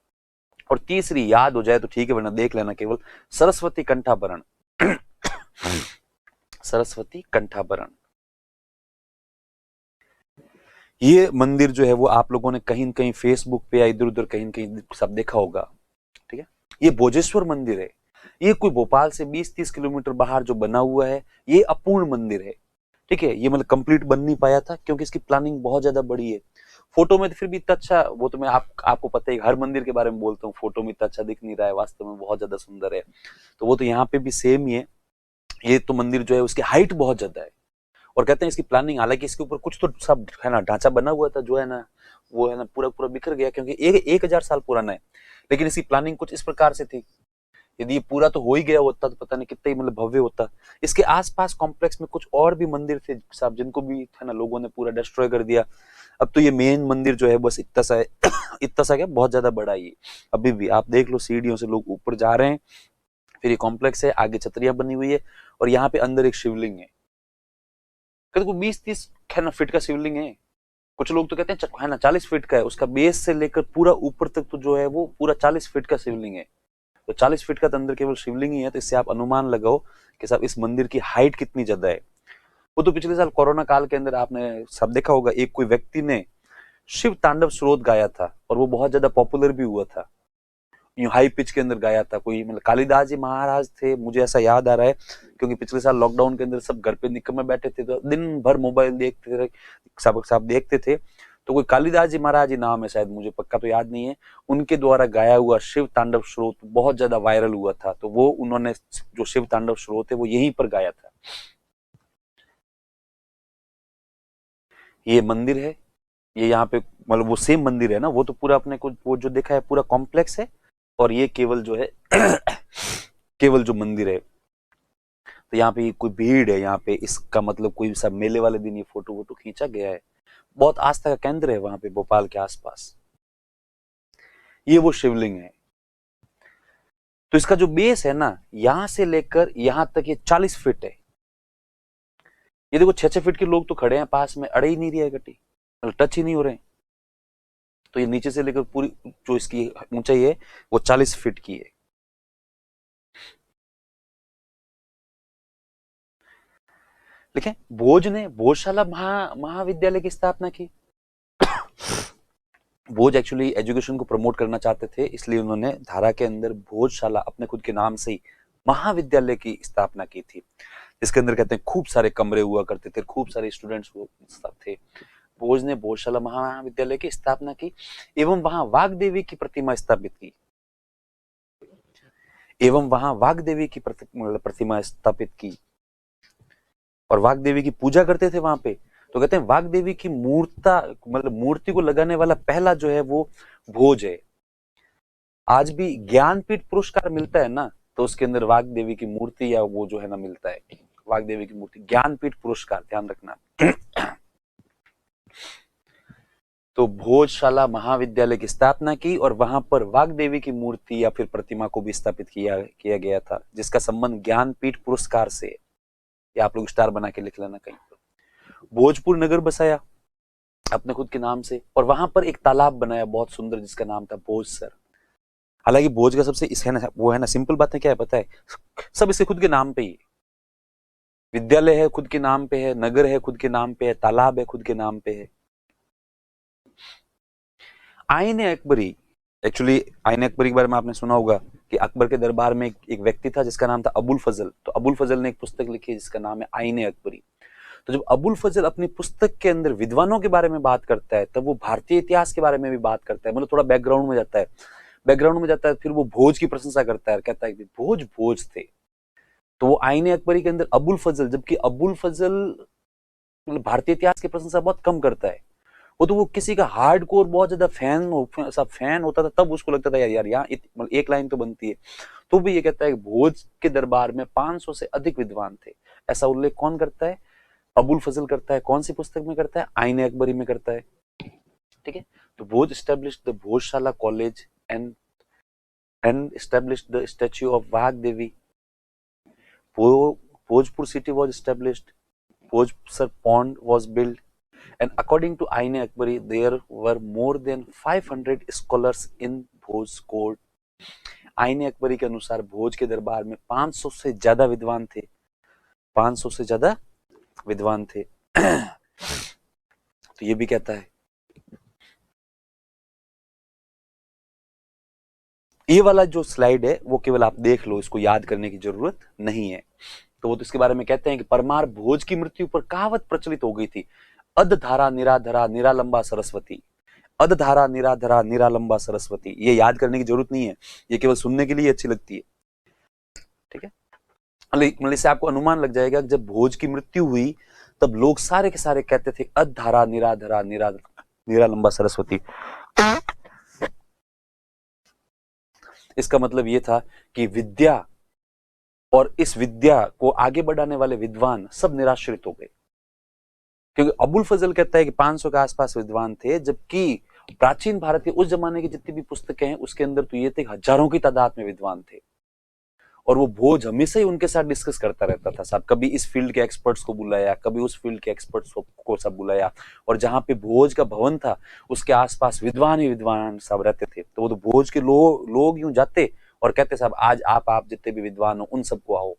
और तीसरी याद हो जाए तो ठीक है, वरना देख लेना केवल, सरस्वती कंठाभरण। सरस्वती कंठाभरण, ये मंदिर जो है वो आप लोगों ने कहीं न कहीं फेसबुक पे या इधर उधर कहीं न कहीं सब देखा होगा। ठीक है, ये भोजेश्वर मंदिर है, ये कोई भोपाल से 20-30 किलोमीटर बाहर जो बना हुआ है, ये अपूर्ण मंदिर है। ठीक है, ये मतलब कंप्लीट बन नहीं पाया था क्योंकि इसकी प्लानिंग बहुत ज्यादा बड़ी है। फोटो में तो फिर भी इतना अच्छा, वो तो मैं आपको पता है, हर मंदिर के बारे में बोलता हूँ, फोटो में इतना अच्छा दिख नहीं रहा है, वास्तव में बहुत ज्यादा सुंदर है। तो वो तो यहाँ पे भी सेम ही है। ये तो मंदिर जो है उसकी हाइट बहुत ज्यादा है, और कहते हैं इसकी प्लानिंग, हालांकि इसके ऊपर कुछ तो सब है ना ढांचा बना हुआ था, जो है ना वो है ना पूरा बिखर गया, क्योंकि 1000 साल पुराना है। लेकिन इसकी प्लानिंग कुछ इस प्रकार से थी, यदि ये पूरा तो हो ही गया होता तो पता नहीं कितना ही मतलब भव्य होता। इसके आसपास कॉम्प्लेक्स में कुछ और भी मंदिर थे साहब, जिनको भी है ना लोगों ने पूरा डिस्ट्रॉय कर दिया। अब तो ये मेन मंदिर जो है बस इतना सा है। इतना सा क्या, बहुत ज्यादा बड़ा है ये। अभी भी आप देख लो, सीढ़ियों से लोग ऊपर जा रहे हैं, फिर ये कॉम्प्लेक्स है, आगे छतरियां बनी हुई है, और यहाँ पे अंदर एक शिवलिंग है। कहते को 20-30 है ना फीट का शिवलिंग है, कुछ लोग तो कहते हैं है ना 40 फीट का है। उसका बेस से लेकर पूरा ऊपर तक तो जो है वो पूरा 40 फीट का शिवलिंग है। तो 40 फीट का तो अंदर केवल शिवलिंग ही है, तो इससे आप अनुमान लगाओ कि साहब इस मंदिर की हाइट कितनी ज्यादा है। वो तो पिछले साल कोरोना काल के अंदर आपने सब देखा होगा, एक कोई व्यक्ति ने शिव तांडव स्रोत गाया था, और वो बहुत ज्यादा पॉपुलर भी हुआ था, यूं हाई पिच के अंदर गाया था। कोई मतलब कालिदास जी महाराज थे, मुझे ऐसा याद आ रहा है, क्योंकि पिछले साल लॉकडाउन के अंदर सब घर पे निकम्मे बैठे थे, तो दिन भर मोबाइल देखते थे, सब देखते थे। तो कोई कालिदास जी महाराज ही नाम है शायद, मुझे पक्का तो याद नहीं है, उनके द्वारा गाया हुआ शिव तांडव स्रोत बहुत ज्यादा वायरल हुआ था। तो वो उन्होंने जो शिव तांडव स्रोत है वो यहीं पर गाया था। ये मंदिर है, ये यहाँ पे मतलब वो सेम मंदिर है ना, वो तो पूरा अपने को वो जो देखा है पूरा कॉम्प्लेक्स है, और ये केवल जो है केवल जो मंदिर है। तो यहाँ पे कोई भीड़ है, यहाँ पे इसका मतलब कोई सब मेले वाले दिन ये फोटो वोटो खींचा गया है। बहुत आस्था का केंद्र है वहां पे भोपाल के आसपास। ये वो शिवलिंग है। तो इसका जो बेस है ना, यहां से लेकर यहां तक ये 40 फीट है। ये देखो 6-6 फीट के लोग तो खड़े हैं पास में, अड़े ही नहीं रही है गड्डी, टच ही नहीं हो रहे हैं। तो ये नीचे से लेकर पूरी जो इसकी ऊंचाई है वो 40 फीट की है। देखें, भोज ने भोजशाला महाविद्यालय की स्थापना की। भोज एक्चुअली एजुकेशन को प्रमोट करना चाहते थे, इसलिए उन्होंने धारा के अंदर भोजशाला अपने खुद के नाम से ही महाविद्यालय की स्थापना की थी, इसके अंदर कहते हैं खूब सारे कमरे हुआ करते थे, खूब सारे स्टूडेंट्स थे। भोज ने भोजशाला महाविद्यालय की स्थापना की एवं वहां वाग्देवी की प्रतिमा स्थापित की, प्रतिमा स्थापित की और वाग्देवी की पूजा करते थे वहां पे। तो कहते हैं वाग्देवी की मूर्ति को लगाने वाला पहला जो है वो भोज है। आज भी ज्ञानपीठ पुरस्कार मिलता है ना, तो उसके अंदर वाग्देवी की मूर्ति या वो जो है ना मिलता है, वाग्देवी की मूर्ति, ज्ञानपीठ पुरस्कार, ध्यान रखना। तो भोजशाला महाविद्यालय की स्थापना की और वहां पर वाग्देवी की मूर्ति या फिर प्रतिमा को भी स्थापित किया गया था, जिसका संबंध ज्ञानपीठ पुरस्कार से, या आप लोग स्टार बना के लिख लेना कहीं पर। भोजपुर नगर बसाया अपने खुद के नाम से और वहां पर एक तालाब बनाया बहुत सुंदर, जिसका नाम था भोजसर। हालांकि भोज का सबसे इस है ना, वो है ना, सिंपल बात है, क्या है पता है, सब इसके खुद के नाम पे ही, विद्यालय है खुद के नाम पे है, नगर है खुद के नाम पे है, तालाब है खुद के नाम पे है। आईने अकबरी, एक्चुअली आईने अकबरी के बारे में आपने सुना होगा कि अकबर के दरबार में एक व्यक्ति था जिसका नाम था अबुल फजल। तो अबुल फजल ने एक पुस्तक लिखी जिसका नाम है आईने अकबरी। तो जब अबुल फजल अपनी पुस्तक के अंदर विद्वानों के बारे में बात करता है, तब वो भारतीय इतिहास के बारे में भी बात करता है, मतलब थोड़ा बैकग्राउंड में जाता है, फिर वो भोज की प्रशंसा करता है, कहता है कि भोज भोज थे। तो वो आईने अकबरी के अंदर अबुल फजल, जबकि अबुल फजल मतलब भारतीय इतिहास की प्रशंसा बहुत कम करता है, वो तो वो किसी का हार्डकोर बहुत ज्यादा फैन होता था, तब उसको लगता था यार यहाँ एक लाइन तो बनती है। तो भी ये कहता है कि भोज के दरबार में 500 से अधिक विद्वान थे। ऐसा उल्लेख कौन करता है? अबुल फजल करता है। कौन सी पुस्तक में करता है? आईने अकबरी में करता है। ठीक है। तो भोज established the Bhojshala college and established the statue of Vagdevi. Bhojpur city was established. Bhojsar pond was built. And according to Aine Akbari, there were more than 500 scholars in Bhoj court. आईने अकबरी के अनुसार भोज के दरबार में 500 से ज्यादा विद्वान थे, 500 से ज्यादा विद्वान थे। तो ये भी कहता है। ये वाला जो स्लाइड है वो केवल आप देख लो, इसको याद करने की जरूरत नहीं है। तो वो तो इसके बारे में कहते हैं कि परमार भोज की मृत्यु पर कहावत प्रचलित हो गई थी, अधधारा निराधरा निरालंबा सरस्वती। अधधारा निराधरा निरालंबा सरस्वती, ये याद करने की जरूरत नहीं है, ये केवल सुनने के लिए अच्छी लगती है। ठीक है, मतलब इससे आपको अनुमान लग जाएगा जब भोज की मृत्यु हुई तब लोग सारे के सारे कहते थे अधधारा निराधरा निरालंबा सरस्वती। इसका मतलब ये था कि विद्या और इस विद्या को आगे बढ़ाने वाले विद्वान सब निराश्रित हो गए, क्योंकि अबुल फजल कहता है कि 500 के आसपास विद्वान थे, जबकि प्राचीन भारत के उस जमाने की जितनी भी पुस्तकें हैं उसके अंदर तो ये थे हजारों की तादाद में विद्वान थे। और वो भोज हमेशा ही उनके साथ डिस्कस करता रहता था साहब, कभी इस फील्ड के एक्सपर्ट्स को बुलाया, कभी उस फील्ड के एक्सपर्ट्स को सब बुलाया, और जहां पे भोज का भवन था उसके आसपास विद्वान ही विद्वान सब रहते थे। तो वो तो भोज के लोग यूं जाते और कहते साहब आज आप जितने भी विद्वान हो उन सबको आओ।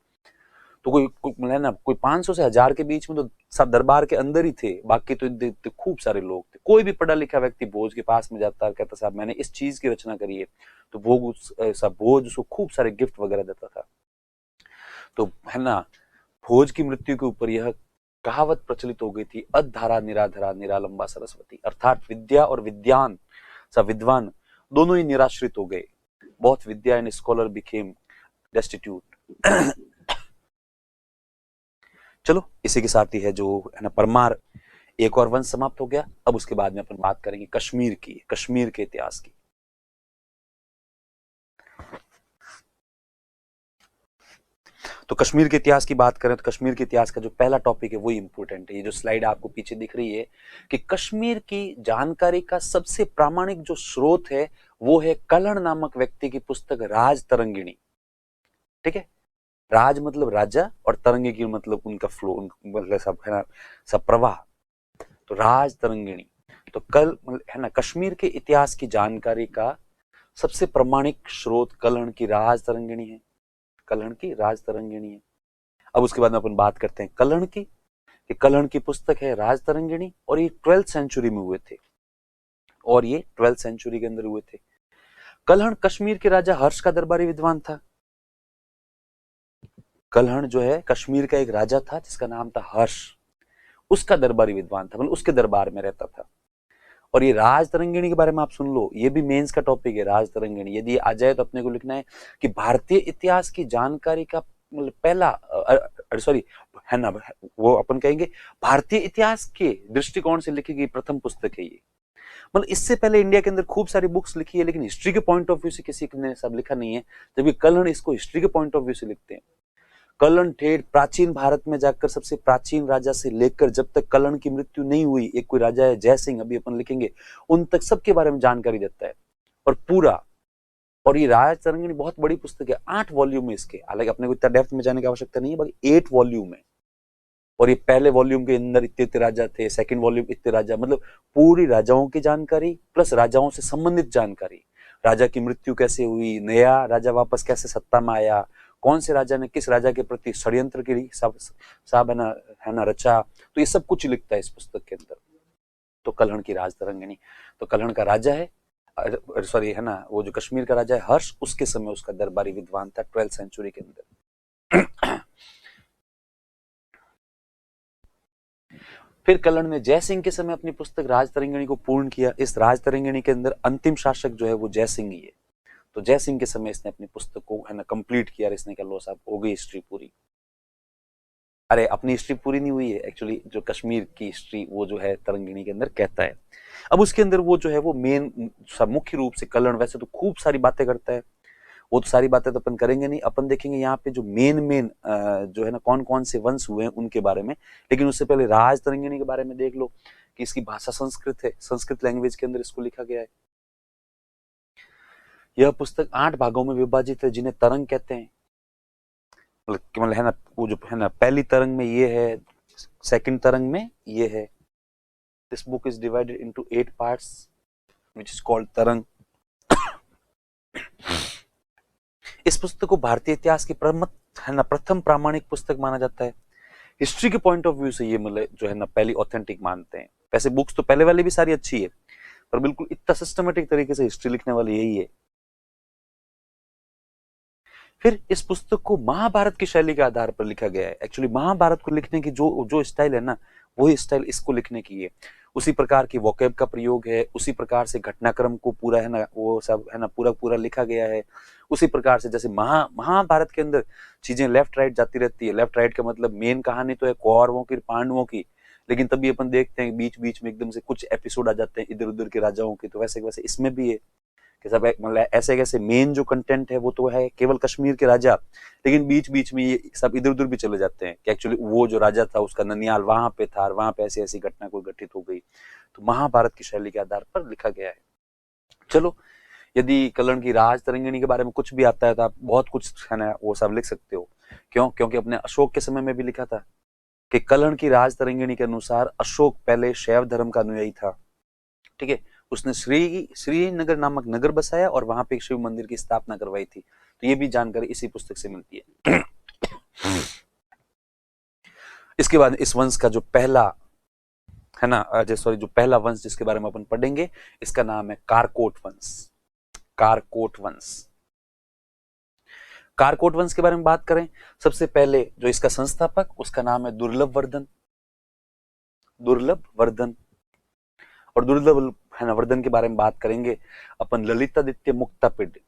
तो कोई ना, कोई 500 से 1000 के बीच में तो सब दरबार के अंदर ही थे, बाकी तो खूब सारे लोग थे। कोई भी पढ़ा लिखा व्यक्ति भोज के पास में जाता और कहता साहब मैंने इस चीज की रचना करी है, तो भोज उसको खूब सारे गिफ्ट वगैरह देता था। तो है ना, भोज की मृत्यु के ऊपर यह कहावत प्रचलित हो गई थी, अधधारा निराधरा निरालंबा सरस्वती, अर्थात विद्या और विद्यान सब विद्वान दोनों ही निराश्रित हो गए। बहुत विद्या एंड स्कॉलर बिकेम डेस्टिट्यूट। चलो इसी के साथ ही है जो है ना परमार एक और वंश समाप्त हो गया। अब उसके बाद में अपन बात करेंगे कश्मीर की, कश्मीर के इतिहास की। तो कश्मीर के इतिहास की बात करें तो कश्मीर के इतिहास का जो पहला टॉपिक है वही इंपॉर्टेंट है। ये जो स्लाइड आपको पीछे दिख रही है कि कश्मीर की जानकारी का सबसे प्रामाणिक जो स्रोत है वो है कलहण नामक व्यक्ति की पुस्तक राज तरंगिणी। ठीक है, राज मतलब राजा और तरंगी की मतलब उनका फ्लो, मतलब सब है ना, सब प्रवाह। तो राज तरंगिणी, तो कल है ना, कश्मीर के इतिहास की जानकारी का सबसे प्रामाणिक स्रोत कलहण की राज तरंगिणी है, कलहण की राज तरंगिणी है। अब उसके बाद में अपन बात करते हैं कलहण की, कि कलहण की पुस्तक है राज तरंगिणी और ये 12th सेंचुरी में हुए थे। और ये 12th सेंचुरी के अंदर हुए थे। कल्हण कश्मीर के राजा हर्ष का दरबारी विद्वान था। कल्हण जो है कश्मीर का एक राजा था जिसका नाम था हर्ष, उसका दरबारी विद्वान था, मतलब उसके दरबार में रहता था। और ये राज तरंगिणी के बारे में आप सुन लो, ये भी मेंस का टॉपिक है, राज तरंगिणी। यदि आ जाए तो अपने को लिखना है कि भारतीय इतिहास की जानकारी का मतलब पहला सॉरी है ना, वो अपन कहेंगे भारतीय इतिहास के दृष्टिकोण से लिखी गई प्रथम पुस्तक है ये। मतलब इससे पहले इंडिया के अंदर खूब सारी बुक्स लिखी है, लेकिन हिस्ट्री के पॉइंट ऑफ व्यू से किसी ने सब लिखा नहीं है, जबकि कल्हण इसको हिस्ट्री के पॉइंट ऑफ व्यू से लिखते हैं। कल्हण ठेठ प्राचीन भारत में जाकर सबसे प्राचीन राजा से लेकर जब तक कल्हण की मृत्यु नहीं हुई, एक कोई राजा है जय सिंह, अभी अपन लिखेंगे, उन तक सबके बारे में जानकारी देता है और पूरा। और ये राज तरंगिणी बहुत बड़ी पुस्तक है, 8 वॉल्यूम है इसके, हालांकि अपने को इतना डेप्थ में जाने की आवश्यकता नहीं है, बाकी 8 वॉल्यूम है। और ये पहले वॉल्यूम के अंदर इतने इतने राजा थे, सेकंड वॉल्यूम इतने राजा, मतलब पूरी राजाओं की जानकारी प्लस राजाओं से संबंधित जानकारी, राजा की मृत्यु कैसे हुई, नया राजा वापस कैसे सत्ता में आया, कौन से राजा ने किस राजा के प्रति षड्यंत्र की सब है ना रचा, तो ये सब कुछ लिखता है इस पुस्तक के अंदर। तो कल्हण की राज तरंगिणी, तो कल्हण का राजा है सॉरी है ना, वो जो कश्मीर का राजा है हर्ष, उसके समय उसका दरबारी विद्वान था 12th सेंचुरी के अंदर। फिर कल्हण ने जय सिंह के समय अपनी पुस्तक राज तरंगिणी को पूर्ण किया। इस राज तरंगिणी के अंदर अंतिम शासक जो है वो जय सिंह ही है। तो जय सिंह के समय इसने अपनी पुस्तक को है ना कंप्लीट किया, इसने कहा लो साहब हो गई हिस्ट्री पूरी। अरे अपनी हिस्ट्री पूरी नहीं हुई है एक्चुअली, जो कश्मीर की हिस्ट्री वो जो है तरंगिणी के अंदर कहता है। अब उसके अंदर वो जो है वो मेन सब मुख्य रूप से कल्हण वैसे तो खूब सारी बातें करता है, वो तो सारी बातें तो अपन करेंगे नहीं, अपन देखेंगे यहाँ पे जो मेन जो है ना कौन कौन से वंश हुए हैं उनके बारे में। लेकिन उससे पहले राज तरंगिणी के बारे में देख लो कि इसकी भाषा संस्कृत है, संस्कृत लैंग्वेज के अंदर इसको लिखा गया है। यह पुस्तक 8 भागों में विभाजित है जिन्हें तरंग कहते हैं। मतलब है ना, वो जो है ना पहली तरंग में ये है, सेकंड तरंग में ये है। This book is divided into 8 parts which is called तरंग। इस पुस्तक को भारतीय इतिहास की प्रथम प्रामाणिक पुस्तक माना जाता है। हिस्ट्री के पॉइंट ऑफ व्यू से ये मतलब जो है ना पहली ऑथेंटिक मानते हैं। वैसे बुक्स तो पहले वाली भी सारी अच्छी है, पर बिल्कुल इतना सिस्टमेटिक तरीके से हिस्ट्री लिखने वाली यही है। फिर इस पुस्तक को महाभारत की शैली के आधार पर लिखा गया है। एक्चुअली महाभारत को लिखने की जो स्टाइल है ना, वही स्टाइल इसको लिखने की है। उसी प्रकार की वोकैब का प्रयोग है, उसी प्रकार से घटनाक्रम को पूरा है ना वो सब है ना पूरा लिखा गया है। उसी प्रकार से जैसे महाभारत के अंदर चीजें लेफ्ट राइट जाती रहती है। लेफ्ट राइट का मतलब मेन कहानी तो है कौरवों की पांडवों की, लेकिन तभी अपन देखते हैं बीच बीच में एकदम से कुछ एपिसोड आ जाते हैं इधर उधर के राजाओं के। तो वैसे वैसे इसमें भी है कि सब मतलब ऐसे कैसे मेन जो कंटेंट है वो तो है केवल कश्मीर के राजा, लेकिन बीच बीच में ये सब इधर उधर भी चले जाते हैं कि एक्चुअली वो जो राजा था उसका ननियाल वहां पे था और वहां पे ऐसी ऐसी घटना कोई घटित हो गई। तो महाभारत की शैली के आधार पर लिखा गया है। चलो, यदि कल्हण की राज तरंगिणी के बारे में कुछ भी आता है तो आप बहुत कुछ है ना वो सब लिख सकते हो। क्यों? क्योंकि अपने अशोक के समय में भी लिखा था कि कल्हण की राज तरंगिणी के अनुसार अशोक पहले शैव धर्म का अनुयायी था। ठीक है, उसने श्रीनगर नामक नगर बसाया और वहां पे एक शिव मंदिर की स्थापना करवाई थी। तो ये भी जानकारी इसी पुस्तक से मिलती है। इसके बाद इस वंश का जो पहला है ना जो पहला वंश जिसके बारे में अपन पढ़ेंगे, इसका नाम है कारकोट वंश। कारकोट वंश, कारकोट वंश के बारे में बात करें, सबसे पहले जो इसका संस्थापक उसका नाम है दुर्लभ वर्धन। दुर्लभ वर्धन और दुर्लभ है ना वर्धन के बारे में बात करेंगे अपन ललितादित्य मुक्तापिंड।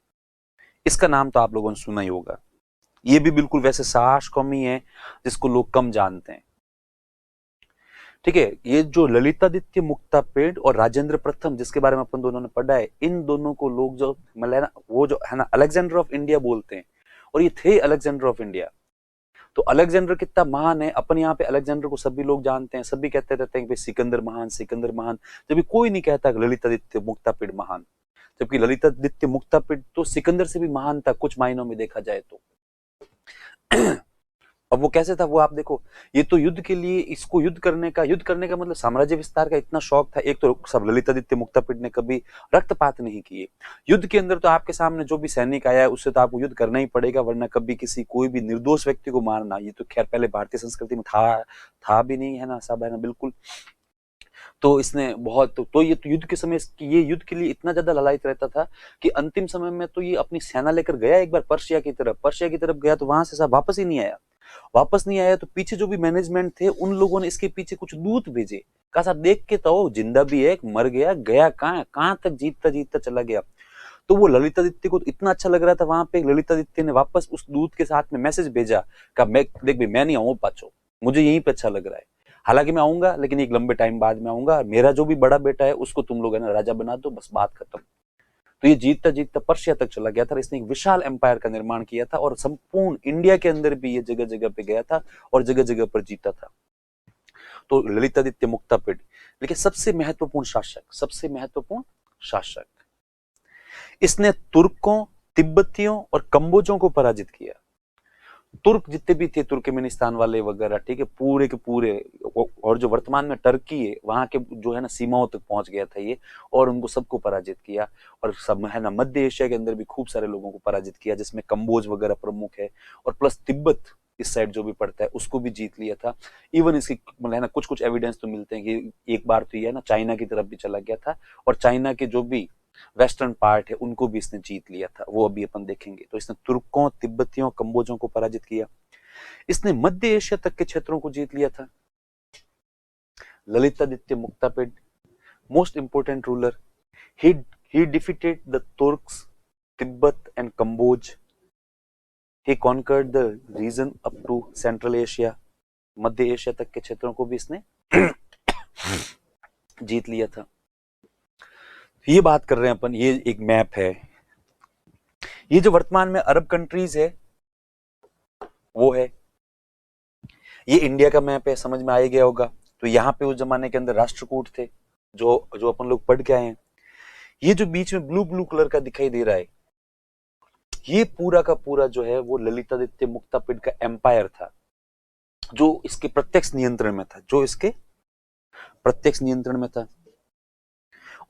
इसका नाम तो आप लोगों ने सुना ही होगा। ये भी बिल्कुल वैसे साहस कौमी है जिसको लोग कम जानते हैं। ठीक है, ये जो ललितादित्य मुक्तापिंड और राजेंद्र प्रथम जिसके बारे में अपन दोनों ने पढ़ा है, इन दोनों को लोग जो मतलब वो जो है ना अलेक्जेंडर ऑफ इंडिया बोलते हैं, और ये थे अलेक्जेंडर ऑफ इंडिया। तो अलेक्जेंडर कितना महान है, अपन यहाँ पे अलेक्जेंडर को सभी लोग जानते हैं, सभी कहते रहते हैं कि सिकंदर महान सिकंदर महान, जबकि कोई नहीं कहता ललितादित्य मुक्तापिंड महान। जबकि ललितादित्य मुक्तापिंड तो सिकंदर से भी महान था कुछ मायनों में देखा जाए तो। अब वो कैसे था वो आप देखो, ये तो युद्ध के लिए इसको युद्ध करने का मतलब साम्राज्य विस्तार का इतना शौक था। एक तो सब ललितादित्य मुक्तापिंड ने कभी रक्तपात नहीं किए। युद्ध के अंदर तो आपके सामने जो भी सैनिक आया है उससे तो आपको युद्ध करना ही पड़ेगा, वरना कभी किसी कोई भी निर्दोष व्यक्ति को मारना, ये तो खैर पहले भारतीय संस्कृति में था भी नहीं है ना, सब है ना बिल्कुल। तो इसने बहुत तो ये तो युद्ध के समय ये युद्ध के लिए इतना ज्यादा ललायत रहता था कि अंतिम समय में तो ये अपनी सेना लेकर गया एक बार पर्शिया की तरफ गया, तो वहां से सब वापस नहीं आया। तो पीछे जो भी मैनेजमेंट थे उन लोगों ने इसके पीछे कुछ दूत भेजे, कहा साहब देख के तो जिंदा भी है, मर गया, गया कहां तक जीतता जीतता चला गया। तो वो ललितादित्य को तो इतना अच्छा लग रहा था वहां पे, ललितादित्य ने वापस उस दूत के साथ में मैसेज भेजा, कहा मैं देख भाई मैं नहीं आऊं पाछो, मुझे यहीं पे अच्छा लग रहा है, हालांकि मैं आऊंगा लेकिन एक लंबे टाइम बाद में आऊंगा, मेरा जो भी बड़ा बेटा है उसको तुम लोग है ना राजा बना दो, बस बात खत्म। तो ये जीतता जीतता पर्शिया तक चला गया था, इसने एक विशाल एम्पायर का निर्माण किया था और संपूर्ण इंडिया के अंदर भी ये जगह जगह पे गया था और जगह जगह पर जीता था। तो ललितादित्य मुक्तापिड, लेकिन सबसे महत्वपूर्ण शासक, इसने तुर्कों, तिब्बतियों और कंबोजों को पराजित किया। तुर्क जितने भी थे, तुर्कमेनिस्तान वाले वगैरह, ठीक है, पूरे के पूरे, और जो वर्तमान में टर्की है वहां के जो है ना सीमाओं तक पहुंच गया था ये, और उनको सबको पराजित किया। और सब है ना मध्य एशिया के अंदर भी खूब सारे लोगों को पराजित किया, जिसमें कंबोज वगैरह प्रमुख है, और प्लस तिब्बत इस साइड जो भी पड़ता है उसको भी जीत लिया था। इवन इसकी मतलब है ना कुछ कुछ एविडेंस तो मिलते हैं कि एक बार तो ये है ना चाइना की तरफ भी चला गया था, और चाइना के जो भी वेस्टर्न पार्ट है उनको भी इसने जीत लिया था, वो अभी अपन देखेंगे। तो इसने तुर्कों, तिब्बतियों, कंबोजों को पराजित किया। इसने मध्य एशिया तक के क्षेत्रों को जीत लिया था। Lalitaditya Muktapida, most important ruler, he defeated the Turks, Tibet and Cambodia. He conquered the region up to Central Asia. Madhya Asia तक के क्षेत्रों को भी इसने जीत लिया था। ये बात कर रहे हैं अपन, ये एक मैप है, ये जो वर्तमान में अरब कंट्रीज है वो है, ये इंडिया का मैप है, समझ में आ गया होगा। तो यहाँ पे उस जमाने के अंदर राष्ट्रकूट थे जो जो अपन लोग पढ़ के आए हैं। ये जो बीच में ब्लू ब्लू कलर का दिखाई दे रहा है, ये पूरा का पूरा जो है वो ललितादित्य मुक्तापिड का एम्पायर था, जो इसके प्रत्यक्ष नियंत्रण में था।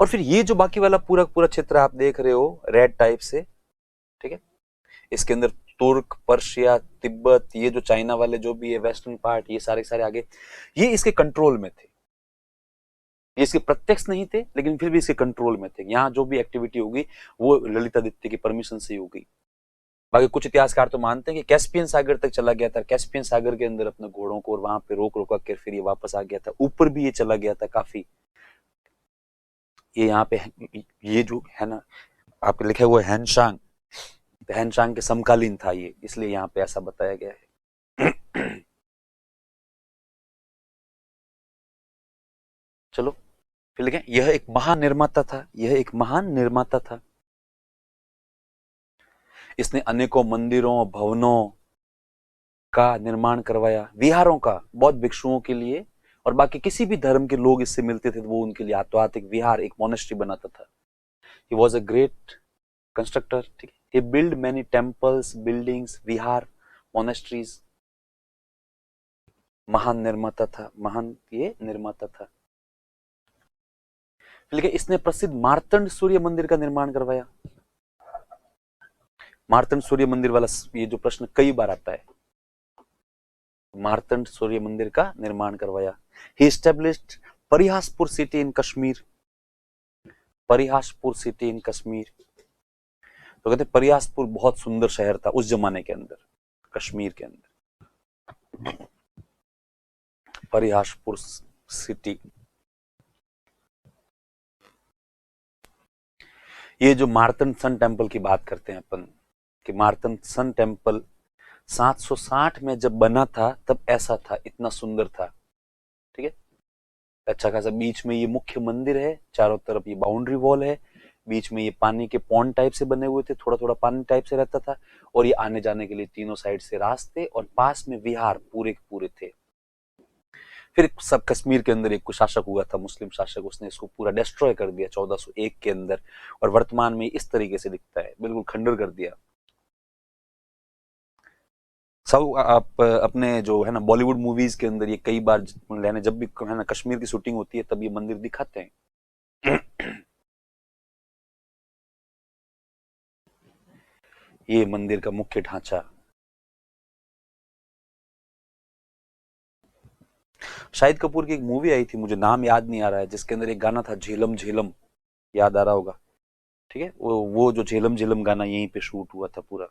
और फिर ये जो बाकी वाला पूरा पूरा क्षेत्र आप देख रहे हो रेड टाइप से, ठीक है, इसके अंदर तुर्क, पर्शिया, तिब्बत, ये जो चाइना वाले जो भी है वेस्टर्न पार्ट, ये सारे सारे आगे, ये इसके कंट्रोल में थे। ये इसके प्रत्यक्ष नहीं थे लेकिन फिर भी इसके कंट्रोल में थे। यहाँ जो भी एक्टिविटी होगी वो ललितादित्य की परमिशन से होगी। बाकी कुछ इतिहासकार तो मानते हैं कि कैस्पियन सागर तक चला गया था, कैस्पियन सागर के अंदर अपने घोड़ों को और वहां पे रोक रोका कर फिर ये वापस आ गया था, ऊपर भी ये चला गया था काफी। ये यहाँ पे ये जो है ना आपके लिखे हुए हैनशांग, हैनशांग के समकालीन था ये, इसलिए यहाँ पे ऐसा बताया गया है। चलो फिर लिखें, यह एक महान निर्माता था। इसने अनेकों मंदिरों, भवनों का निर्माण करवाया, विहारों का, बौद्ध भिक्षुओं के लिए और बाकी किसी भी धर्म के लोग इससे मिलते थे तो वो उनके लिए आत्वात एक विहार, एक मोनेस्ट्री बनाता था। He was a great constructor, ठीक है। ही बिल्ड मैनी टेम्पल्स, बिल्डिंग्स, विहार, मोनेस्ट्रीज। महान ये निर्माता था। लेकिन इसने प्रसिद्ध मार्तंड सूर्य मंदिर का निर्माण करवाया। मार्तंड सूर्य मंदिर वाला ये जो प्रश्न कई बार आता है, मार्तंड सूर्य मंदिर का निर्माण करवाया। He established Parihaspur city in Kashmir, तो कहते परिहासपुर बहुत सुंदर शहर था उस जमाने के अंदर, कश्मीर के अंदर परिहासपुर सिटी। ये जो मार्तंड सन टेम्पल की बात करते हैं अपन, कि मार्तंड सन टेम्पल 760 में जब बना था तब ऐसा था, इतना सुंदर था, ठीक है। अच्छा खासा बीच में ये मुख्य मंदिर है, चारों तरफ ये बाउंड्री वॉल है, बीच में ये पानी के पॉन्ड टाइप से बने हुए थे, थोड़ा थोड़ा पानी टाइप से रहता था, और ये आने जाने के लिए तीनों साइड से रास्ते, और पास में विहार पूरे के पूरे थे। फिर सब कश्मीर के अंदर एक शासक हुआ था, मुस्लिम शासक, उसने इसको पूरा डिस्ट्रॉय कर दिया 1401 के अंदर, और वर्तमान में इस तरीके से दिखता है, बिल्कुल खंडर कर दिया। सब आप अपने जो है ना बॉलीवुड मूवीज के अंदर ये कई बार लेने, जब भी है ना कश्मीर की शूटिंग होती है तब ये मंदिर दिखाते हैं। ये मंदिर का मुख्य ढांचा। शाहिद कपूर की एक मूवी आई थी, मुझे नाम याद नहीं आ रहा है, जिसके अंदर एक गाना था झेलम झेलम, याद आ रहा होगा। ठीक है, वो जो झेलम झेलम गाना यहीं पे शूट हुआ था पूरा।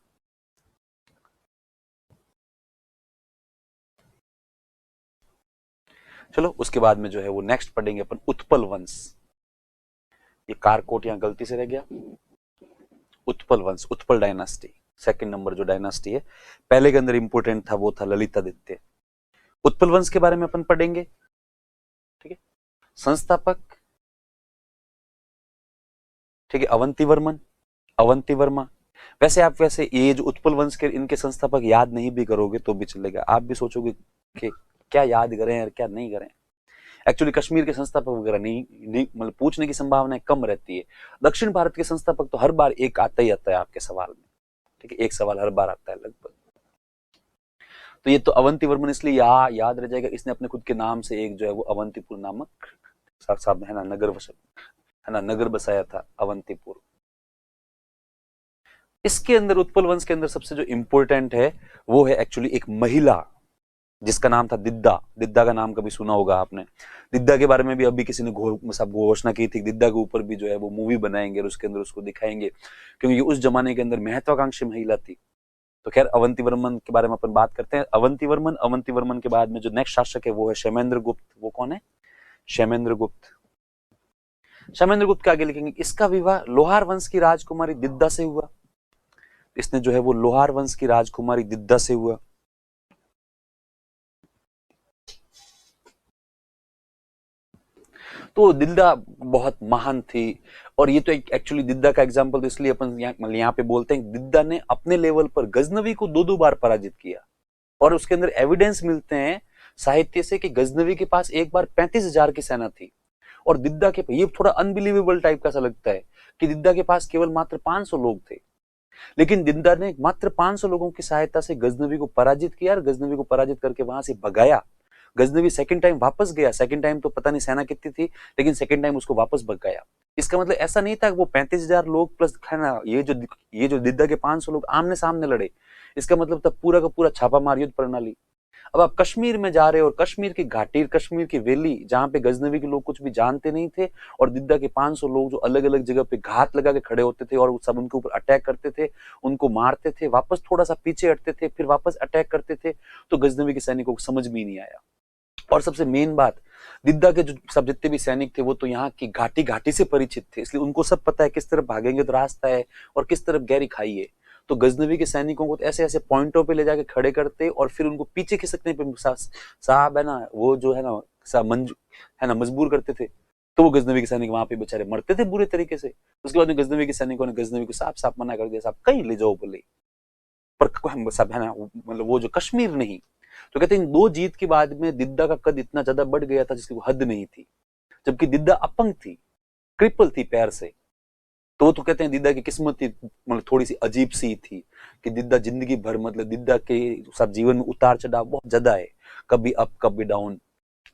चलो उसके बाद में जो है वो नेक्स्ट पढ़ेंगे अपन उत्पल वंश। ये कारकोट यहाँ गलती से रह गया। उत्पल वंश, उत्पल डायनास्टी, सेकंड नंबर जो डायनास्टी है। पहले के अंदर इंपोर्टेंट था वो था ललितादित्य। उत्पल वंश के बारे में अपन पढ़ेंगे। ठीक है, संस्थापक, ठीक है, अवंती वर्मन, अवंती वर्मा। वैसे ये जो उत्पल वंश के इनके संस्थापक याद नहीं भी करोगे तो भी चलेगा, आप भी सोचोगे कि क्या याद करें और क्या नहीं करें। एक्चुअली कश्मीर के संस्थापक वगैरह नहीं मतलब पूछने की संभावना कम रहती है। दक्षिण भारत के संस्थापक तो हर बार एक आता ही आता है आपके सवाल में। ठीक है, एक सवाल हर बार आता है लगभग। तो ये तो अवंती वर्मन इसलिए याद रह जाएगा, इसने अपने खुद के नाम से एक जो है वो अवंतीपुर नामक साहब है ना नगर बसाया था, अवंतीपुर। इसके अंदर उत्पल वंश के अंदर सबसे जो इंपॉर्टेंट है वो है एक्चुअली एक महिला जिसका नाम था दिद्दा। दिद्दा का नाम कभी सुना होगा आपने। दिद्दा के बारे में भी अभी किसी ने घोषणा की थी, दिद्दा के ऊपर भी जो है वो मूवी बनाएंगे और उसके अंदर उसको दिखाएंगे, क्योंकि उस जमाने के अंदर महत्वाकांक्षी महिला थी। तो खैर अवंती वर्मन के बारे में अपन बात करते हैं। अवंती वर्मन के बाद में जो नेक्स्ट शासक है वो है क्षेमेंद्र गुप्त। वो कौन है? क्षेमेंद्र गुप्त। क्षेमेंद्र गुप्त के आगे लिखेंगे इसका विवाह लोहार वंश की राजकुमारी दिद्दा से हुआ। इसने जो है वो लोहार वंश की राजकुमारी दिद्दा से हुआ। तो दिद्दा बहुत महान थी, और ये तो एक्चुअली दिद्दा का एग्जांपल तो इसलिए अपन यहाँ पे बोलते हैं, दिद्दा ने अपने लेवल पर गजनवी को दो बार पराजित किया। और उसके अंदर एविडेंस मिलते हैं साहित्य से कि गजनवी के पास एक बार 35,000 की सेना थी, और दिद्दा के, ये थोड़ा अनबिलीवेबल टाइप का सा लगता है कि दिद्दा के पास केवल मात्र 500 लोग थे, लेकिन दिद्दा ने मात्र 500 लोगों की सहायता से गजनवी को पराजित किया और गजनवी को पराजित करके वहां से भगाया। गजनवी सेकंड टाइम वापस गया, सेकंड टाइम तो पता नहीं सेना कितनी थी, लेकिन सेकंड टाइम उसको वापस भगाया। इसका मतलब ऐसा नहीं था कि वो 35,000 लोग प्लस है ना ये जो दिद्दा के 500 लोग आमने सामने लड़े। इसका मतलब था पूरा का पूरा छापामार युद्ध प्रणाली। अब आप कश्मीर में जा रहे हो और कश्मीर की घाटी, कश्मीर की वैली, जहां पे गजनवी के लोग कुछ भी जानते नहीं थे, और दिद्दा के 500 लोग जो अलग अलग जगह पे घात लगा के खड़े होते थे और सब उनके ऊपर अटैक करते थे, उनको मारते थे, वापस थोड़ा सा पीछे हटते थे, फिर वापस अटैक करते थे, तो गजनवी के सैनिकों को समझ भी नहीं आया। और सबसे मेन बात, दिद्दा के जो सब जितने भी सैनिक थे वो तो यहाँ की घाटी घाटी से परिचित थे, इसलिए उनको सब पता है किस तरफ भागेंगे तो रास्ता है और किस तरफ गहरी खाई है। तो गजनवी के सैनिकों को तो ऐसे ऐसे पॉइंटों पे ले जाके खड़े करते और फिर उनको पीछे खिसकने पे साहब है ना, वो जो है ना मंजू है ना मजबूर करते थे। तो वो गजनवी के सैनिक वहां पे बेचारे मरते थे बुरे तरीके से। उसके बाद में गजनवी के सैनिकों ने गजनवी को साफ साफ मना कर दिया, साहब कहीं ले जाओ बोले, पर सब है ना मतलब वो जो कश्मीर नहीं। तो कहते हैं दो जीत के बाद में दिद्दा का कद इतना ज्यादा बढ़ गया था जिसकी हद नहीं थी, जबकि दिद्दा अपंग थी, क्रिपल थी पैर से। तो कहते हैं दिद्दा की किस्मत ही मतलब थोड़ी सी अजीब सी थी कि दिद्दा जिंदगी भर मतलब दिद्दा के सब जीवन में उतार चढ़ाव बहुत ज्यादा है, कभी अप कभी डाउन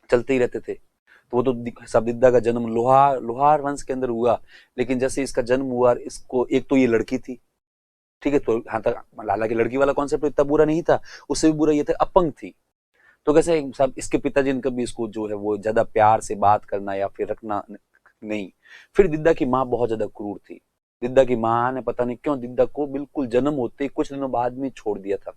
चलते ही रहते थे। तो वो तो सब दिद्दा का जन्म लोहार वंश के अंदर हुआ, लेकिन जैसे इसका जन्म हुआ, इसको एक तो ये लड़की थी, ठीक है, तो यहाँ तक हालांकि लड़की वाला कॉन्सेप्ट इतना बुरा नहीं था, उससे भी बुरा ये था अपंग थी। तो कैसे सब इसके पिताजी ने कभी इसको जो है वो ज्यादा प्यार से बात करना या फिर रखना नहीं। फिर दिद्दा की माँ बहुत ज्यादा क्रूर थी। दिद्दा की माँ ने पता नहीं क्यों दिद्दा को बिल्कुल जन्म होते ही कुछ दिनों बाद में छोड़ दिया था।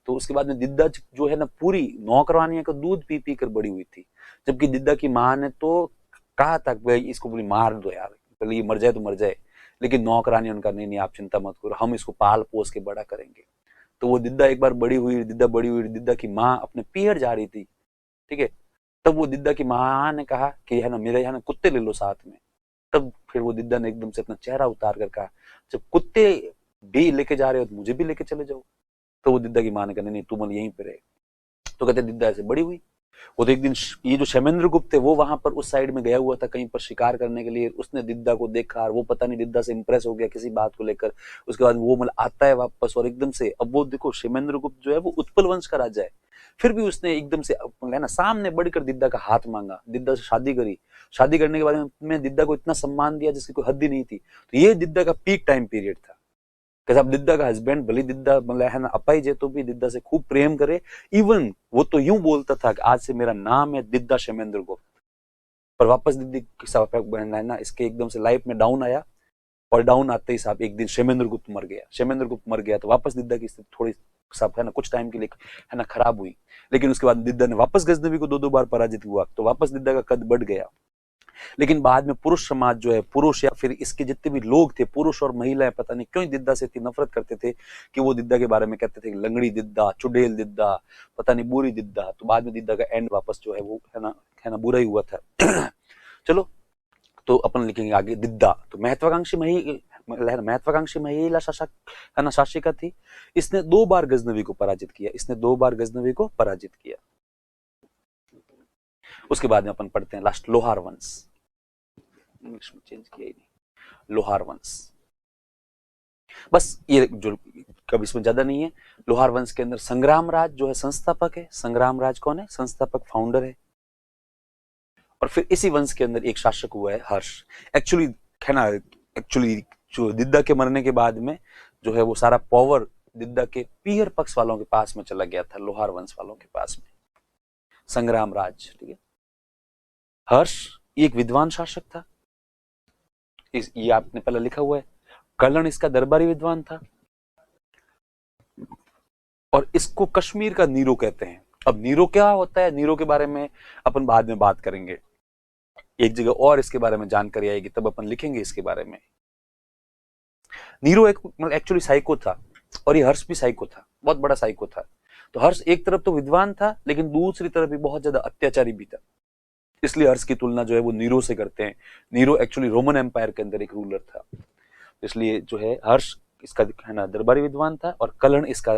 तो उसके बाद में दिद्दा जो है ना पूरी नौकरानियों का दूध पी पी कर बड़ी हुई थी, जबकि दिद्दा की माँ ने तो कहा था भाई इसको बोली मार दो यार, पहले ये मर जाए तो मर जाए, लेकिन नौकरानी उनका नहीं नहीं आप चिंता मत करो, हम इसको पाल पोस के बड़ा करेंगे। तो वो दिद्दा एक बार बड़ी हुई, दिद्दा की माँ अपने पीहर जा रही थी, ठीक है, तब वो दिद्दा की माँ ने कहा कि है ना मेरे यहाँ ना कुत्ते ले लो साथ में। तब फिर वो दिद्दा ने एकदम से अपना चेहरा उतार कर कहा जब कुत्ते भी लेके जा रहे हो तो मुझे भी लेके चले जाओ। तो वो दिद्दा की माँ ने कहा नहीं तू मतलब यहीं पे रहे। तो कहते दिद्दा ऐसे बड़ी हुई। वो तो एक दिन ये जो क्षेमेंद्र गुप्त थे वो वहां पर उस साइड में गया हुआ था कहीं पर शिकार करने के लिए, उसने दिद्दा को देखा और वो पता नहीं दिद्दा से इंप्रेस हो गया किसी बात को लेकर। उसके बाद वो मतलब आता है वापस और एकदम से, अब वो देखो क्षेमेंद्र गुप्त जो है वो उत्पल वंश का राजा है, फिर भी उसने एकदम से है ना सामने बढ़कर दिद्दा का हाथ मांगा, दिद्दा से शादी करी। शादी करने के बाद में दिद्दा को इतना सम्मान दिया जिसकी कोई हद ही नहीं थी। तो ये दिद्दा का पीक टाइम पीरियड था। कैसे आप दिद्दा का हस्बैंड भले दिद्दा मतलब है ना अपाई जे तो भी दिद्दा से खूब प्रेम करे, इवन वो तो यूं बोलता था कि आज से मेरा नाम है दिद्दा क्षेमेंद्र गुप्त। पर वापस दिद्दी है ना इसके एकदम से लाइफ में डाउन आया, और डाउन आते ही साहब एक दिन क्षेमेंद्र गुप्त मर गया। क्षेमेंद्र गुप्त मर गया तो वापस दिद्दा की स्थिति थोड़ी साहब है ना कुछ टाइम के लिए है ना खराब हुई। लेकिन उसके बाद दिद्दा ने वापस गजनवी को 2-2 बार पराजित हुआ, तो वापस दिद्दा का कद बढ़ गया। लेकिन बाद में पुरुष समाज जो है, पुरुष या फिर इसके जितने भी लोग थे, पुरुष और महिलाएं, पता नहीं क्यों दिद्दा से इतनी नफरत करते थे कि वो दिद्दा के बारे में कहते थे लंगड़ी दिद्दा, चुड़ैल दिद्दा, पता नहीं बुरी दिद्दा। तो बाद में दिद्दा का एंड वापस जो है वो है ना बुरा ही हुआ था। चलो तो अपन लिखेंगे आगे दिद्दा। तो महत्वाकांक्षी महिला शासक है ना शासिका थी। इसने 2 बार गजनवी को पराजित किया, इसने 2 बार गजनवी को पराजित किया। उसके बाद में अपन पढ़ते हैं लास्ट लोहार वंश। इंग्लिश में चेंज किया ही नहीं, लोहार वंश। बस ये जो कभी इसमें ज्यादा नहीं है। लोहार वंश के अंदर संग्राम राज जो है संस्थापक है। संग्राम राज कौन है? संस्थापक, फाउंडर है। और फिर इसी वंश के अंदर एक शासक हुआ है हर्ष। एक्चुअली है ना, एक्चुअली जो दिद्दा के मरने के बाद में जो है वो सारा पावर दिद्दा के पीयर पक्ष वालों के पास में चला गया था, लोहार वंश वालों के पास में। संग्राम राज, ठीक है। हर्ष एक विद्वान शासक था, ये आपने पहले लिखा हुआ है। कर्ण इसका दरबारी विद्वान था, और इसको कश्मीर का नीरो कहते हैं। अब नीरो क्या होता है, नीरो के बारे में अपन बाद में बात करेंगे, एक जगह और इसके बारे में जानकारी आएगी तब अपन लिखेंगे इसके बारे में। नीरो एक मतलब एक्चुअली साइको था, और ये हर्ष भी साइको था, बहुत बड़ा साइको था। तो हर्ष एक तरफ तो विद्वान था, लेकिन दूसरी तरफ भी बहुत ज्यादा अत्याचारी भी था। इसलिए हर्ष की तुलना जो है वो नीरो से करते हैं। नीरो एक्चुअली रोमन एम्पायर के अंदर एक रूलर था, इसलिए जो है हर्ष इसका है ना दरबारी विद्वान था, और कर्ण इसका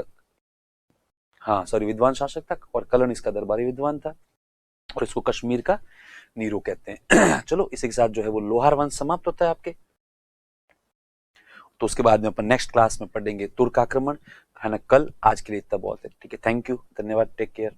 विद्वान शासक था, और कर्ण इसका दरबारी विद्वान था, और इसको कश्मीर का नीरो कहते हैं। चलो इसी के साथ जो है वो लोहार वंश समाप्त होता है आपके। तो उसके बाद में अपन नेक्स्ट क्लास में पढ़ेंगे तुर्क आक्रमण, है ना कल। आज के लिए इतना बहुत है, ठीक है। थैंक यू, धन्यवाद, टेक केयर।